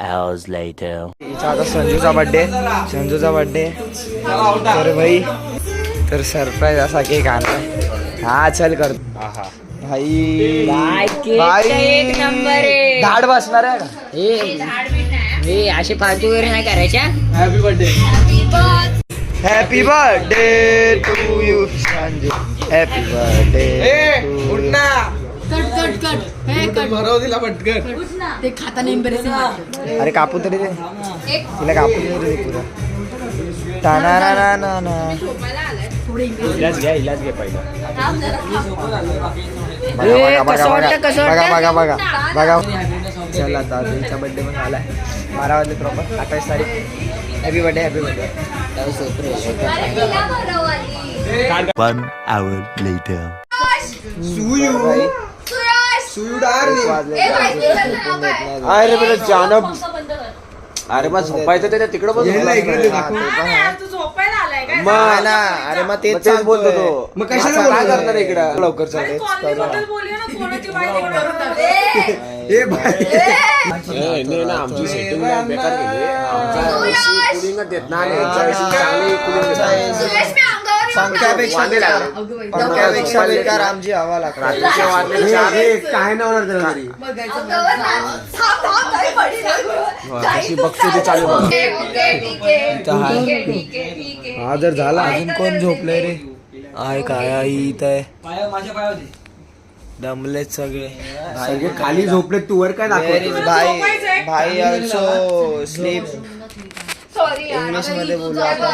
hours later. हिचा आता संजूचा बर्थडे तर भाई तर सरप्राईज असा केक आणलाय. हा चल कर भाई एक नंबर आहे. धाड बसणार आहे का? हे असे फालतू वगैरे नाही करायच्या. Happy birthday. Happy birthday to you Sanju. Happy birthday cut भरव दिला पटकन. ते खाताना एम्बॅरेसिंग. अरे कापू तरी दे तिला, कापू तरी दे पुरा. टाना ना ना ना. इलाज घ्या पहिला. बघा चला आता तुमचा बर्थडे पण आलाय 12 वाजले प्रॉपर 28 तारीख. Happy birthday. 1 hour later. अरे बरं जानब. अरे मग झोपायचं त्याच्या तिकडं बस. तू झोपायला आलाय काय? अरे मग तेच बोलतो तो. मग कशाला काय करणार इकडं लवकर अरे कॉलनीबद्दल बोलूया ना, कोणाची माहिती होणार. आमची सेटिंग बेकार पंख्यापेक्षा बेकार आमची हवा लागते. काय नाही होणार त्याला तरी. कशी बघतो ते चालू. हा जर झाला अजून कोण झोपलंय रे? आहे काय आई इथं आहे. दमलेत सगळे खाली झोपले तू वर काय दाखवतो. भाई ऑल्सो स्लीप. इंग्लिश मध्ये बोलू आपण.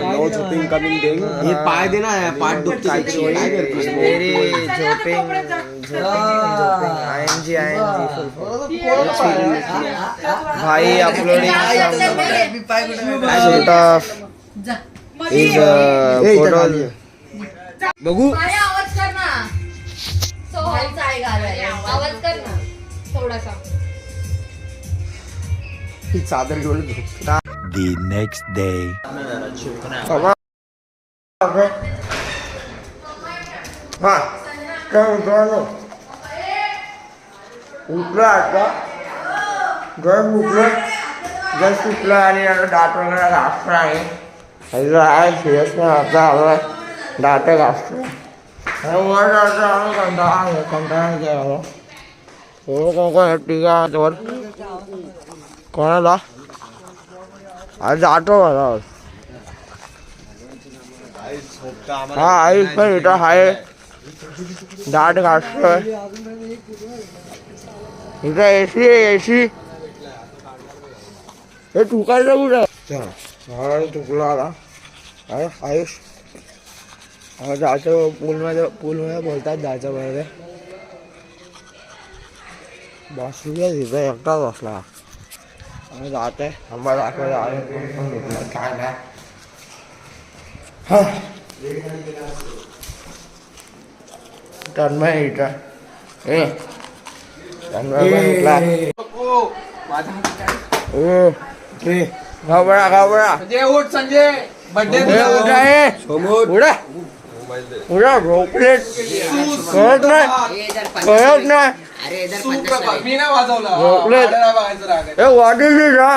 नो झोपिंग कमिंग डे. हे पाय दे ना, पाठ दुखतो. व्हेरी झोपिंग ING भाई uploading sort of is photo. बघू आवाज कर ना. आवाज कर ना थोडासा. चादर घेऊन झोप. The next day. हा काय मित्रांनो उठलं आता जस्ट उठलं आणि आता दात वगैरे घासतं आहे. सिरियस नाही आता आला दात घासतो. कंटाळा ठीक आहे वर कोणाला आज जातो मला. हा आईस पण इथं आहे दाट घासतोय. इथं एसी हे तुकायचं कुठं तुकला आला. अरे आयुष जायचं पूलमध्ये बोलतात जायचं बरोबर. बसूया तिथं एकटाच बसला. जात आहे आम्हाला दाखवायला काय नाही. तन्मय इथं घाबरा उठ संजय. बर्थडे उडा झोपलेत कळत नाही. मी नाही वाजवला. झोपलेत. हे वाढली का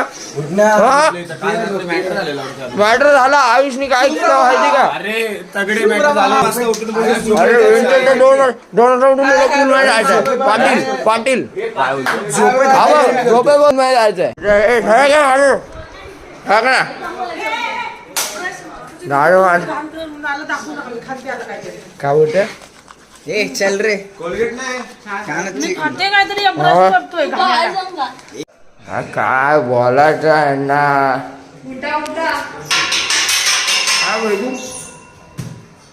मॅटर झाला. आयुषनी काय केलं माहिती का? तगडे मॅटर झाला. अरे दोन पूल मध्ये जायचंय. पाटील झोपे बघ मध्ये जायचंय. काय बोलते? ए चल रे. काहीतरी अभ्यास करतोय का? काय बोलायचं आहे ना.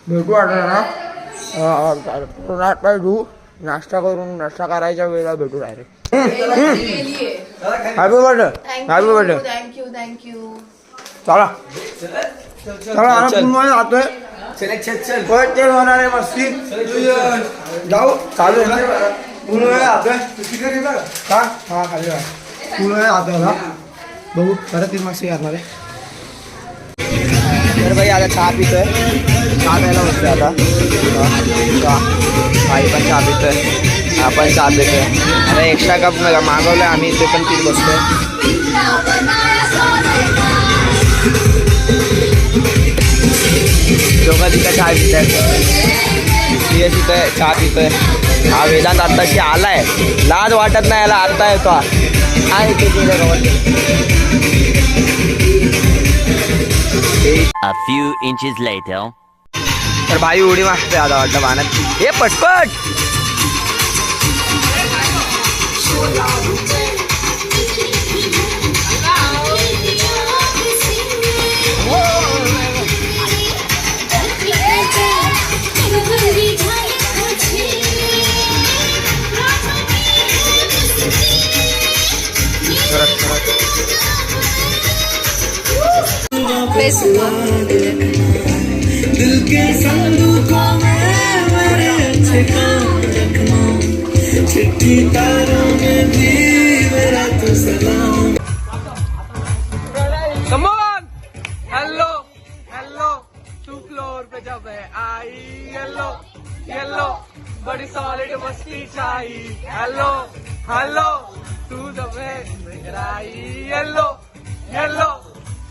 भेटू आता नाश्ता करायच्या वेळेला भेटू डायरेक्ट. Happy birthday. थँक्यू. चला जातोय. तेल होणार आहे मस्ती. जाऊ चालू जातोय का? हा खाली जातोय ना. बघू परत 3 मस्ती करणार आहे. तर भाई आता चहा पितोय. चहा प्यायला बसतोय आता. आई पण चहा पितोय. आपण चहा पितोय. आता एक्स्ट्रा कप मागवलं आम्ही, ते पण पीत बसतोय. दोघं तिथं चहा पितायत. तिथं चहा पितोय. हा वेदांत आत्ताशी आलाय, लाज वाटत नाही याला, आता येतो आहे ते केलं गवत. A few inches later. तर भाई उडी मारतोय आता वाटतं पाण्यात. हे पटपट. Come on! Hello, hello, 2 floor पे जब है आई येलो येलो बड़ी सॉलिड मस्ती चाहिए. हेलो हेलो तू जब है आई येलो येलो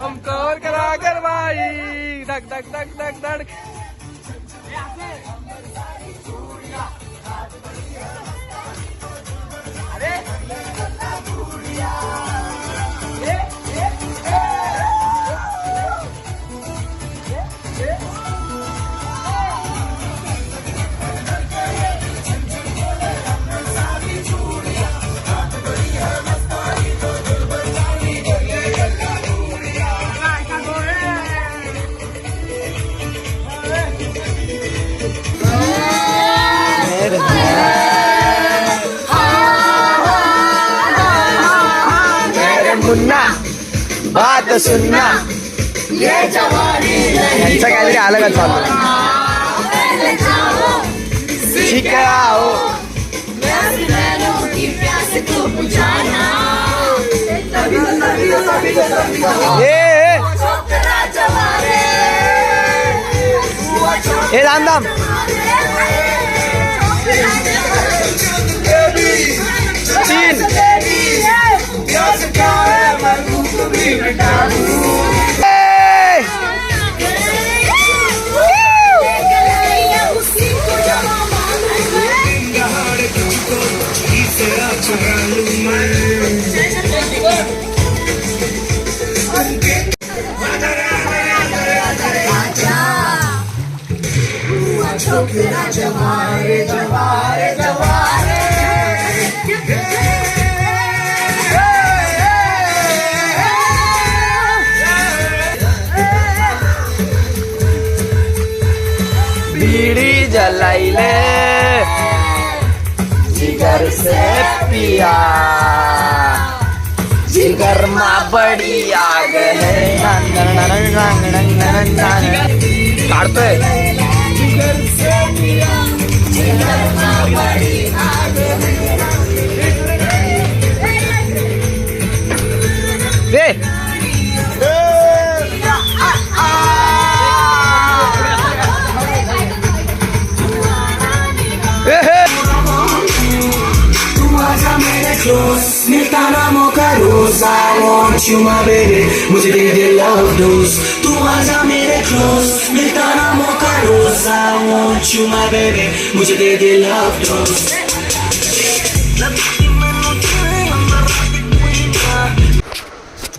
हम कवर करा कर भाई धक धक धक धक धक. मुन्ना बात सुनना, यांचं काहीतरी अलगच चालू. शिकाओ हे राम राम. चीन बीड़ी जलाइले जिगर से पिया, जिगर में बड़ी आग है. काढतोय मिलता ना मौका रोज. I want you my baby, मुझे दे दे love dose. तू आजा मेरे close. मिलता ना मौका रोज. I want you my baby, मुझे दे दे love dose.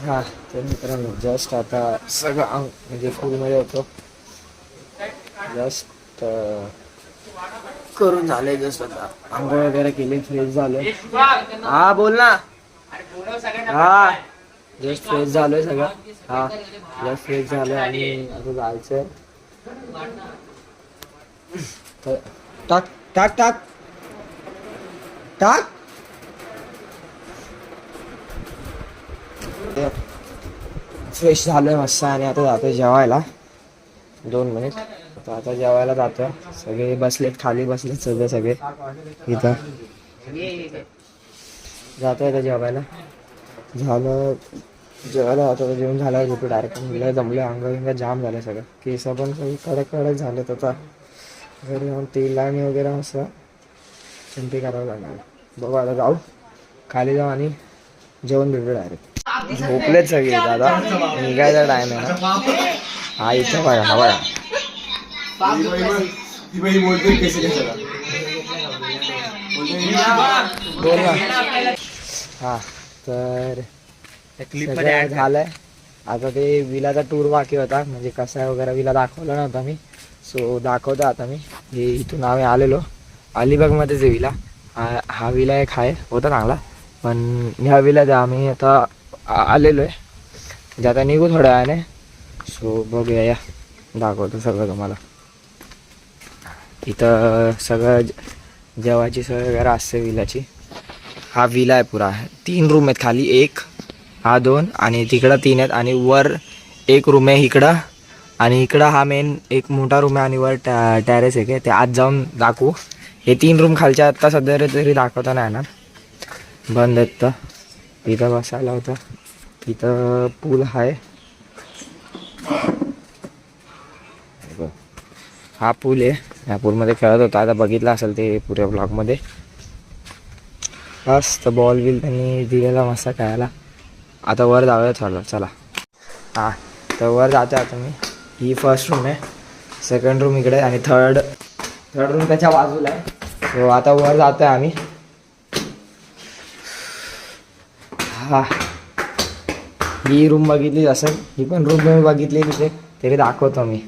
हा. तर मित्रांनो जस्ट आता सगळं म्हणजे फुलमध्ये होतो. जस्ट करून झाले. जस्ट आता आंघोळ वगैरे केली, फ्रेश झालो. हा बोल ना. हा जस्ट फ्रेश झालोय सगळं. हा जस्ट फ्रेश झालोय आणि आता जायचंय. टाक टाक टाक टाक. फ्रेश झालोय मस्त आणि आता जातोय जेवायला. 2 मिनिट. आता जेवायला जातोय. सगळे बसलेत खाली, बसलेत सगळे इथं. जातोय आता जेवायला. झालं जेवायला जातो. जेवण झाल्यावर झोपू डायरेक्ट. मुलं जमलं, अंग जाम झालं सगळं. केस पण सगळी कडक कडक झालेत. आता घरी जाऊन तेल आणि वगैरे मस्त चिंती करावं लागणार. बघू आता जाऊ खाली जाऊ आणि जेवण भेटू डायरेक्ट. झोपलेच सगळे दादा, निघायचा टाइम आहे ना. हा इथे बघा, हा बघा बोल ना. हा तर सगळं झालंय. आता ते विलाचा टूर बाकी होता, म्हणजे कसा आहे वगैरे विला दाखवला नव्हता मी. सो दाखवतो आता मी. हे इथून आम्ही आलेलो अलिबागमध्येच आहे विला. हा विला एक आहे, होता चांगला. पण ह्या विला आम्ही आता आलेलो आहे, म्हणजे आता निघू थोड्या वेळाने. सो बघूया, या दाखवतो सगळं तुम्हाला. इथं सगळं जेवायची सोय वगैरे असते विलाची. हा विला आहे पुरा. 3 रूम आहेत, खाली 1, हा 2 आणि तिकडं 3 आहेत. आणि वर 1 रूम आहे इकडं, आणि इकडं हा मेन एक मोठा रूम आहे आणि वर टॅरेस आहे. ते आज जाऊन दाखवू. हे 3 रूम खालच्या आत्ता सध्या तरी दाखवता नाही येणार, बंद आहेत. तर इथं बसायला होतं. इथं पूल आहे, हा पूल आहे. या पूलमध्ये खेळत होता, आता बघितलं असेल ते पुऱ्या ब्लॉगमध्ये. बस तर बॉल बिल त्यांनी दिलेला मस्त खेळायला. आता वर जाऊया थोडं, चला. हां तर वर जातो आता मी. ही फर्स्ट रूम आहे, सेकंड रूम इकडे आणि थर्ड रूम त्याच्या बाजूला आहे. सो आता वर जातो आहे आम्ही. हा ही रूम बघितली असेल, ही पण रूम मी बघितली तिथे, तरी दाखवतो मी.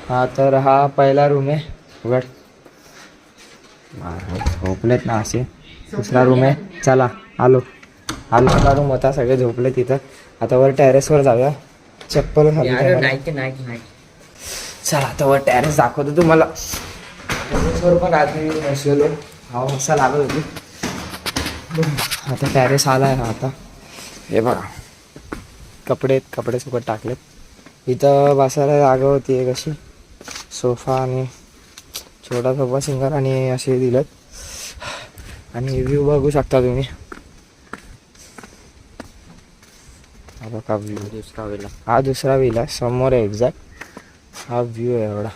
हा तर हा पहिला रूम आहे. उघड, झोपलेत ना असे. दुसरा रूम आहे, चला आलो. हा रूम होता, सगळे झोपले तिथं. आता वर टेरेसवर जाऊया. चप्पल खाली नाही. चला आता वर टेरेस दाखवतो तुम्हाला. टेरेसवर पण आधी बसलेलो, हवा मस्त लागत होती. आता टेरेस आला आहे. आता हे बघा, कपडे सुकत टाकलेत. इथं बसायला जागा होती एक अशी, सोफा आणि छोटा सोफा सिंगल आणि असे दिलेत. आणि व्ह्यू बघू शकता तुम्ही. हा बघा व्ह्यू, दुसरा विला. हा दुसरा विला समोर आहे एक्झॅक्ट. हा व्ह्यू आहे एवढा.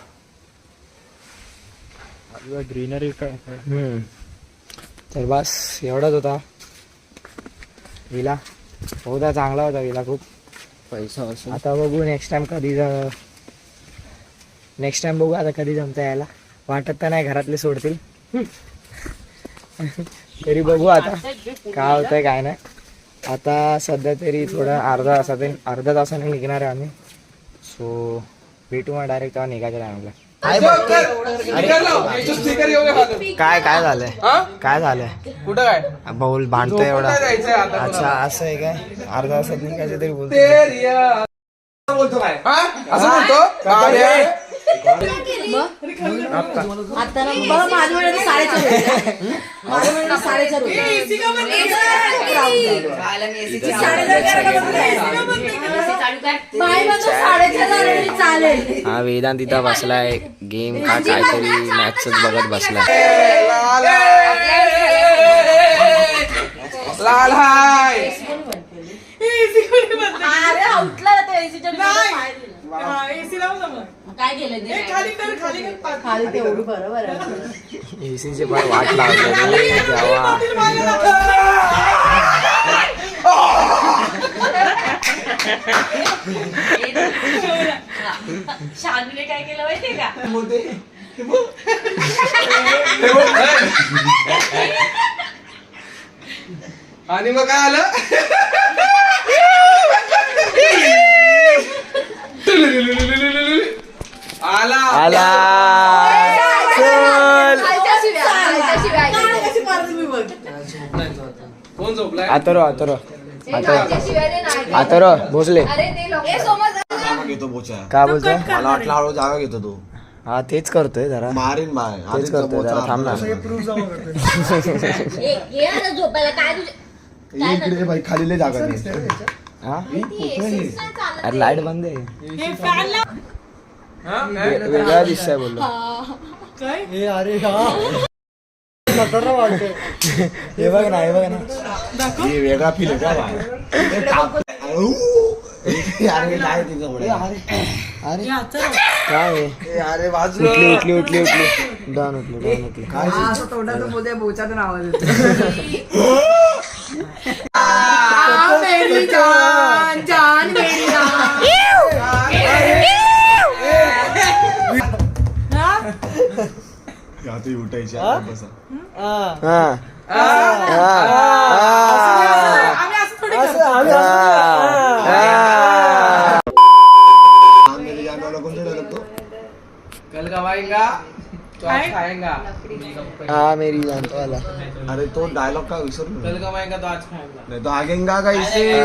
ग्रीनरी काय. तर बस एवढाच होता विला. होता चांगला होता विला, खूप पैसा असतो. आता बघू नेक्स्ट टाइम बघू आता कधी जमता यायला. वाटत तर नाही घरातले सोडतील, तरी बघू आता काय होतंय काय नाही. आता सध्या तरी थोडं अर्धा तासाने निघणार आहे आम्ही. सो भेटू मग डायरेक्ट तेव्हा निघायच्या टायमाला. काय झालंय, काय झालंय, कुठं काय भाऊल भांडतोय एवढा. आता अच्छा असं आहे काय, अर्धा तासात निघायचं तरी बोलतो. बोलतो काय असं बोलतो. आता ना बघा, माझ्या वेळेला 4:30 चालेल. हा वेदांत तिथं बसलाय, गेम का काहीतरी मॅचच बघत बसलाय. लाल हाय काय केलं खाली तेवढं बरोबर आहे. एसीचे पण वाट लावतो शानूने काय केलं माहितीये का, आणि मग काय आलं. आला कोण झोपलाय. आतरो भोसले का बोलतोय. मला वाटलं हळू जागा घेतो तू. हा तेच करतोय जरा, मारीन तेच करतोय जरा, थांब ना. झोपायला काय इकडे बाई खाली लय जागा नाही. हा अरे लाईट बंद आहे, वेगळा दिसतंय बोललो. हे बघ ना, हे वेगळा फील आहे का बाय. अरे काय तिच्यामुळे अरे काय अरे बाजूला उठली डॉन उठले तोंडातून बोलते बोचातून आवाज येतो. आता उठायची बसा. आम्ही असं थोडी करतो. मेरी जान वाला कोणता डायलॉग तो? कल कमाएगा तो आज खाएगा. हा मेरी जानतो वाला. अरे तो डायलॉग का विसरलो. कल कमाएगा तो आज खाएगा. नाही तो आगेंगा का इसे.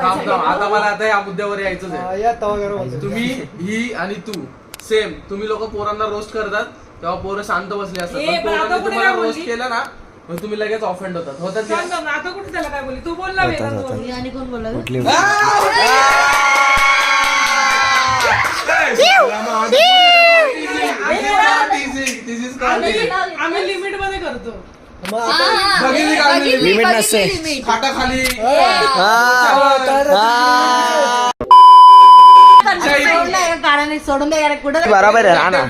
थांब आता मला आता या मुद्द्यावर यायचंच आहे. तुम्ही ही आणि तू सेम तुम्ही लोक पोरांना रोस्ट करतात तेव्हा पोरं शांत बसले असतात ए, पण पण आता पोरांनी कुठे तुम्हाला काय रोस्ट बोलली? केलं ना मग तुम्ही लगेच ऑफेंड होतात होतात की नाही? सांग ना, आता कुठे त्याला काय बोलली तू बोल ना वेदांत बोल. आणि कोण बोलला कुठली आम्ही लिमिट मध्ये करतो. लिमिट नसते. खाटाखाली सोडून द्या कुठं बरोबर आहे ना.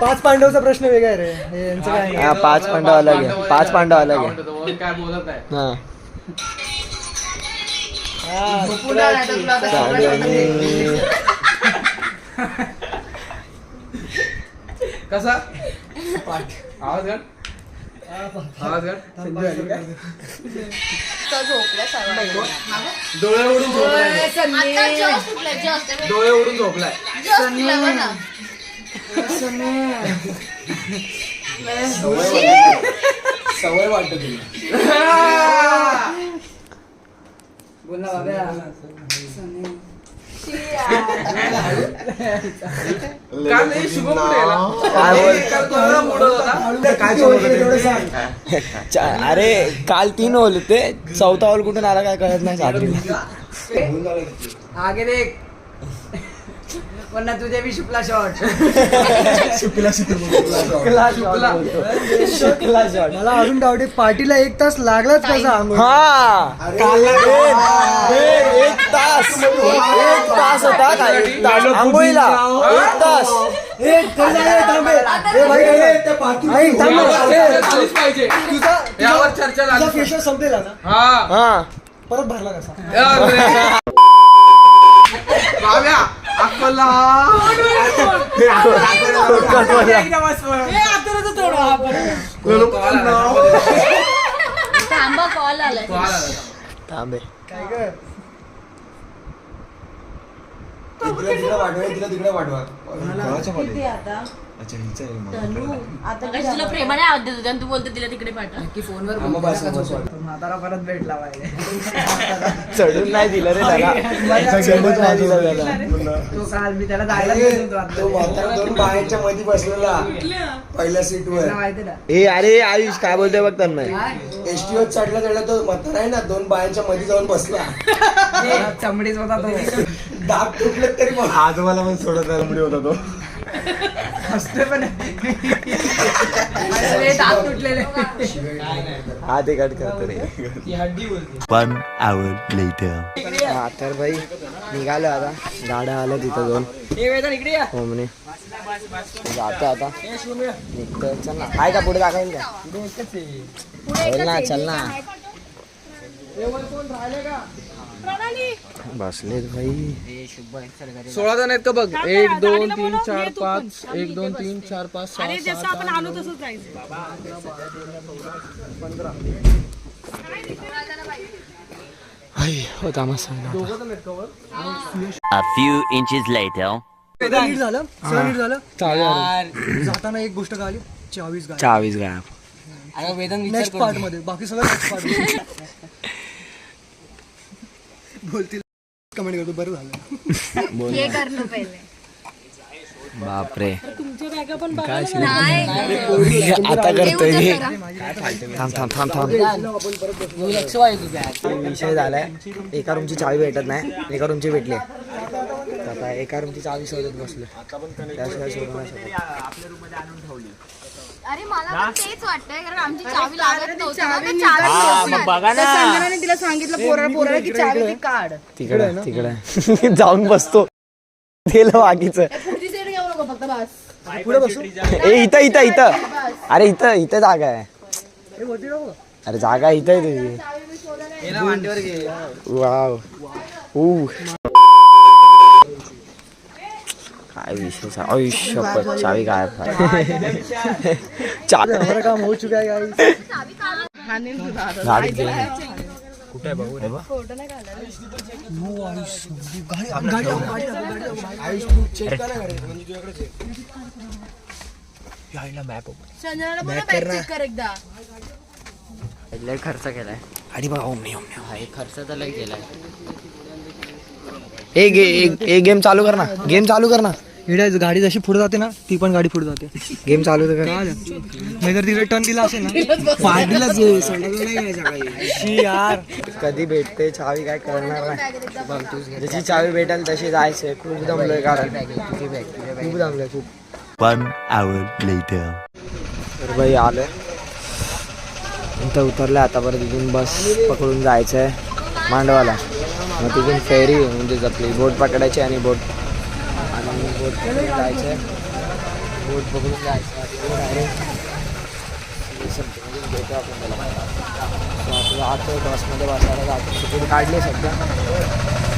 5 पांडवचा प्रश्न वेगळा आहे रे हे यांचं काय. हा 5 पांडव अलग आहे. 5 पांडव अलग आहे. काय बोलत आहे हा कसा आवाज घाल आवाज घाल डोळे उडून झोपलाय डोळे उडून झोपलाय सवय वाटत बोलला बाबा. काल नाही शुभम कुठे गेला? काय बोल? काल कोणाला मोडत होता चा- अरे काल 3 होल होते. 4था हॉल कुठून आला काय कळत नाही सागरीला. आगे देख वरना तुझे भी शुक्ला शॉट. शुक्ला मला अजून डाऊट आहे पार्टीला 1 तास लागलाच कसा आंघोळ. हा 1 तास होता काय 1 तास आंघोळीला 1 तास. झालीच पाहिजे यावर चर्चा झाली फेशियल संपलेला ना हा परत भरला कसा. बाब्या अक्कलला ए, आतरच थोडं हा पण. थांबा कॉल आलाय. थांबे. तिकडे वाढवा. किती आता अच्छा हिचं आहे मग. तनू आता काय तुला प्रेमाने आवाज देत होती आणि तू बोलते तिला तिकडे पाठव की फोनवर म्हातारा परत भेटला पाहिजे. चढून नाही दिलं रे त्याला. चढून नाही दिलं त्याला. तो काल मी त्याला जायला घेत होतो तो म्हातारा 2 बायांच्या मध्ये बसलेला पहिल्या सीटवर. माहिती ना. ए अरे आयुष काय बोलतोय बघ त्यांना. एसटीवर चढला चढला तो म्हातारा आहे ना 2 बायांच्या मध्ये जाऊन बसला. चमडीच होता तो. दाब तुटलं तरी मग आजोबाला पण सोडत नाही होता तो. हसते पण अरे दात तुटलेले. हा ते कट करतो रे. 1 hour later. हा तर भाई निघालो आता. गाड्या आल्या तिथं 2. हे वेदन इकडे या. हो म्हणे जातो आता निघतोय. चल ना आहे का पुढे दाखवेल का. बोल ना चल ना. बसलेत भाई. 16 जण आहेत का बघ 1 2 3 4 5 1 2 3 4 5 6 अरे जसं आपण आलो तसंच जायचं. होता मस्त. A few inches later. नीट झालं सगळं नीट झालं. जाताना एक गोष्ट कळाली 24 गाय 24 गायब. अरे वेदन नेक्स्ट पार्ट मध्ये बाकी सगळं नेक्स्ट पार्ट बोलतील. कमेंट करतो बरं झालं. हे करणं पहिले. बापरे तुमच्या बॅगा पण बघा नाही आता करतोय मी. करा. थांब थांब थांब थांब. विषय झालाय. एका रूमची चावी भेटत नाही. एका रूमची भेटली. आता एका रूमची चावी शोधत बसलो. त्याशिवाय शोधू नाही शकत. अरे मला पण तेच वाटतंय कारण आमची चावी लागत नव्हती ना, तर चावी मग बघा ना. संजनाने तिला सांगितलं पोराला की चावी ती काढ. तिकडे तिकडे जाऊन बसतो. दिलं बाकीचं. पुढची साईड घेऊ नको फक्त पुढे बसू ए इथं इथं इथं अरे इथं इथं जागा आहे अरे जागा इथं आहे तुझी वाव काय विशेष आयुष्य चावी काय काम हो चुका आहे गाडी कुठे आहे बघू रे लय खर्च केलाय आणि बघा खर्च तर लय केलाय एक गेम चालू कर ना गाडी जशी पुढे जाते ना ती पण गाडी पुढे जाते गेम चालू तर नाही तर तिला टर्न दिला असेल ना पार्टीलाच यार कधी भेटते चावी काय करणार नाही जशी चावी भेटेल तशी जायचे खूप दमलोय कारण खूप दमलोय खूप 1 hour later. तर बाई आलोय इथं उतरलं आता परत तिथून बस पकडून जायचं आहे मांडवाला मग तिथून फेरी म्हणजे आपली बोट पकडायची आणि बोट पकडून जायचं आहे बोट पकडून जायचं डायरेक्ट भेटू आपण त्याला आपलं आता बसमध्ये बसायला जातो तिकीट काढले सध्या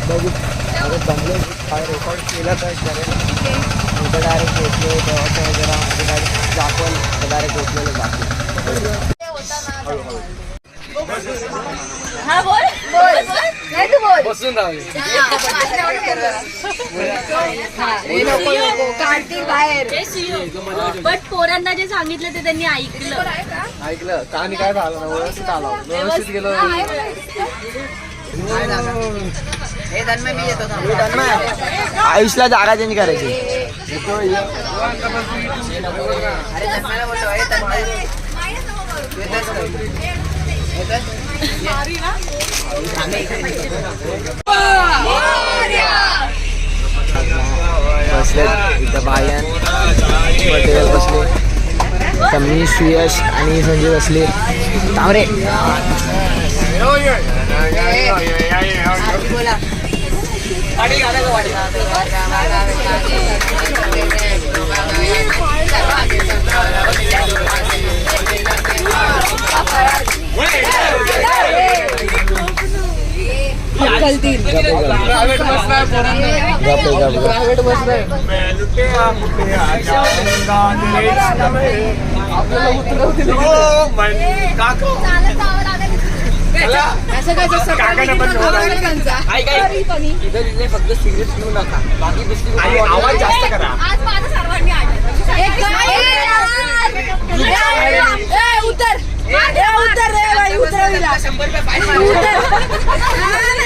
बघू आता जमलं काय रेकॉर्ड केलं तर इथं डायरेक्ट भेटले तेव्हा जरा म्हणजे डायरेक्ट दाखवलं तर डायरेक्ट भेटलेलं दाखवलं हा बोल बोल नाही तू बोल बसून राहू काढतील बाहेर बट पोरांना जे सांगितलं ते त्यांनी ऐकलं आणि काय झालं ना व्यवस्थित आलो व्यवस्थित गेलो आयुषला जागा चेंज करायची बसले इथं बायन पटेल बसले तर मी सुयश आणि संजय बसले तावरे प्रायव्हेट बस नाही प्रायव्हेट बस नाही फक्त सिगरेट पिऊ नका बाकी दुसरी आवाज जास्त करा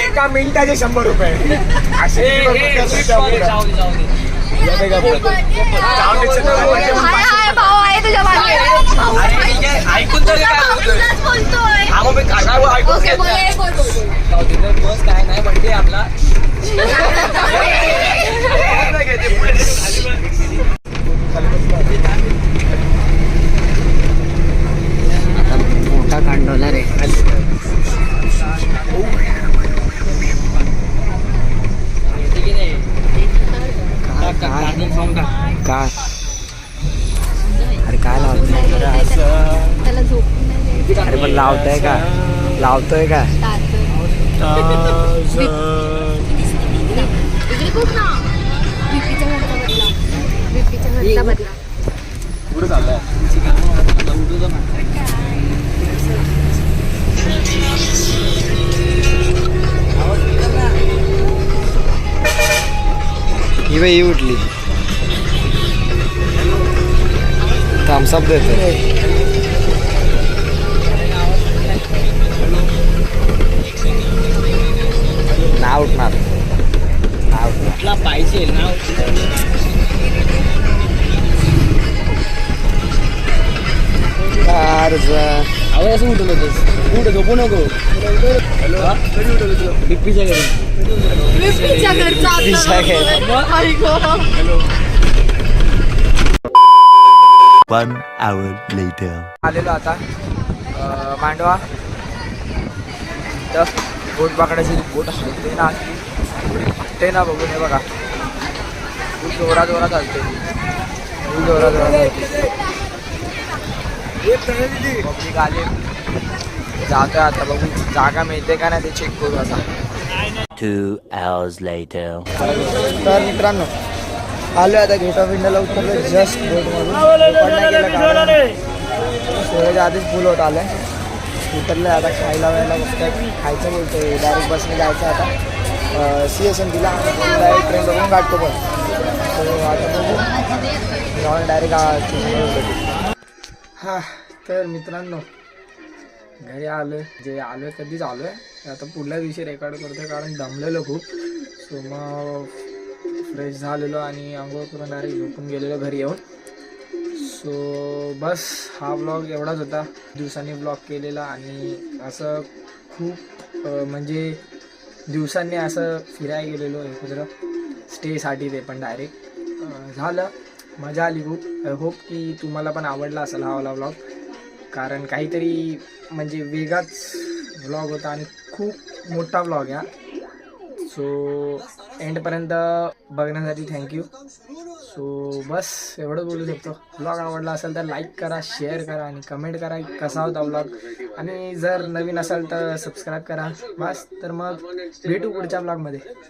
एका मिनिटाचे 100 रुपये असे ऐकून तर बस काय नाही बड्डे आपला मोठा कांडोला रे काय अरे काय लावतोय त्याला झोप अरे पण लावतोय का इकडे खूप ना बीपीचा घरचा बदला पुढे चाललाय ही बाई उठली थम्सअप देतो ना उठणार उठला पाहिजे ना आवाज असं उठवलं होतंस कुठं झोपू नको हॅलो कधी उठवलं तुला बिप्पीच्या घरी हॅलो 1 hour later. आलेलो आता मांडवा तर बोट पकडायची बोट हलते ना बघून हे बघा खूप जोरात चालते पब्लिक आले, जातोय आता, बघू जागा मिळते का नाही ते चेक करू आता. 2 hours later. तर मित्रांनो आलो आता गेट ऑफ इंडियाला उतरलो जस्ट बोटमधून. सूरज आधीच फुल होत आलं उतरलं. आता खायला वेळेला बघताय खायचं बोलतोय. डायरेक्ट बसने जायचं आता CSMTला डायरेक्ट ट्रेन बघून काढतो पण. सो आता बघू जाऊन डायरेक्ट हां. तर मित्रांनो घरी आलो जे आलो आहे कधीच आलो आहे. आता पुढल्या दिवशी रेकॉर्ड करतो कारण दमलेलो खूप. सो मग फ्रेश झालेलो आणि आंघोळ करून डायरेक्ट झोपून गेलेलो घरी येऊन. सो बस हा ब्लॉग एवढाच होता. दिवसांनी ब्लॉग केलेला आणि असं खूप म्हणजे दिवसांनी असं फिरायला गेलेलो एकत्र स्टेसाठी. ते पण डायरेक्ट झालं. मजा आली खूप. आय होप की तुम्हाला पण आवडला असेल हा वाला ब्लॉग कारण काहीतरी म्हणजे वेगळाच व्लॉग होता आणि खूप मोठा व्लॉग आहे. सो एंडपर्यंत बघण्यासाठी थँक्यू. सो बस एवढं बोलू शकतो. व्लॉग आवडला असेल तर लाईक करा, शेअर करा आणि कमेंट करा कसा होता व्लॉग. आणि जर नवीन असाल तर सबस्क्राईब करा. बस तर मग भेटू पुढच्या व्लॉगमध्ये.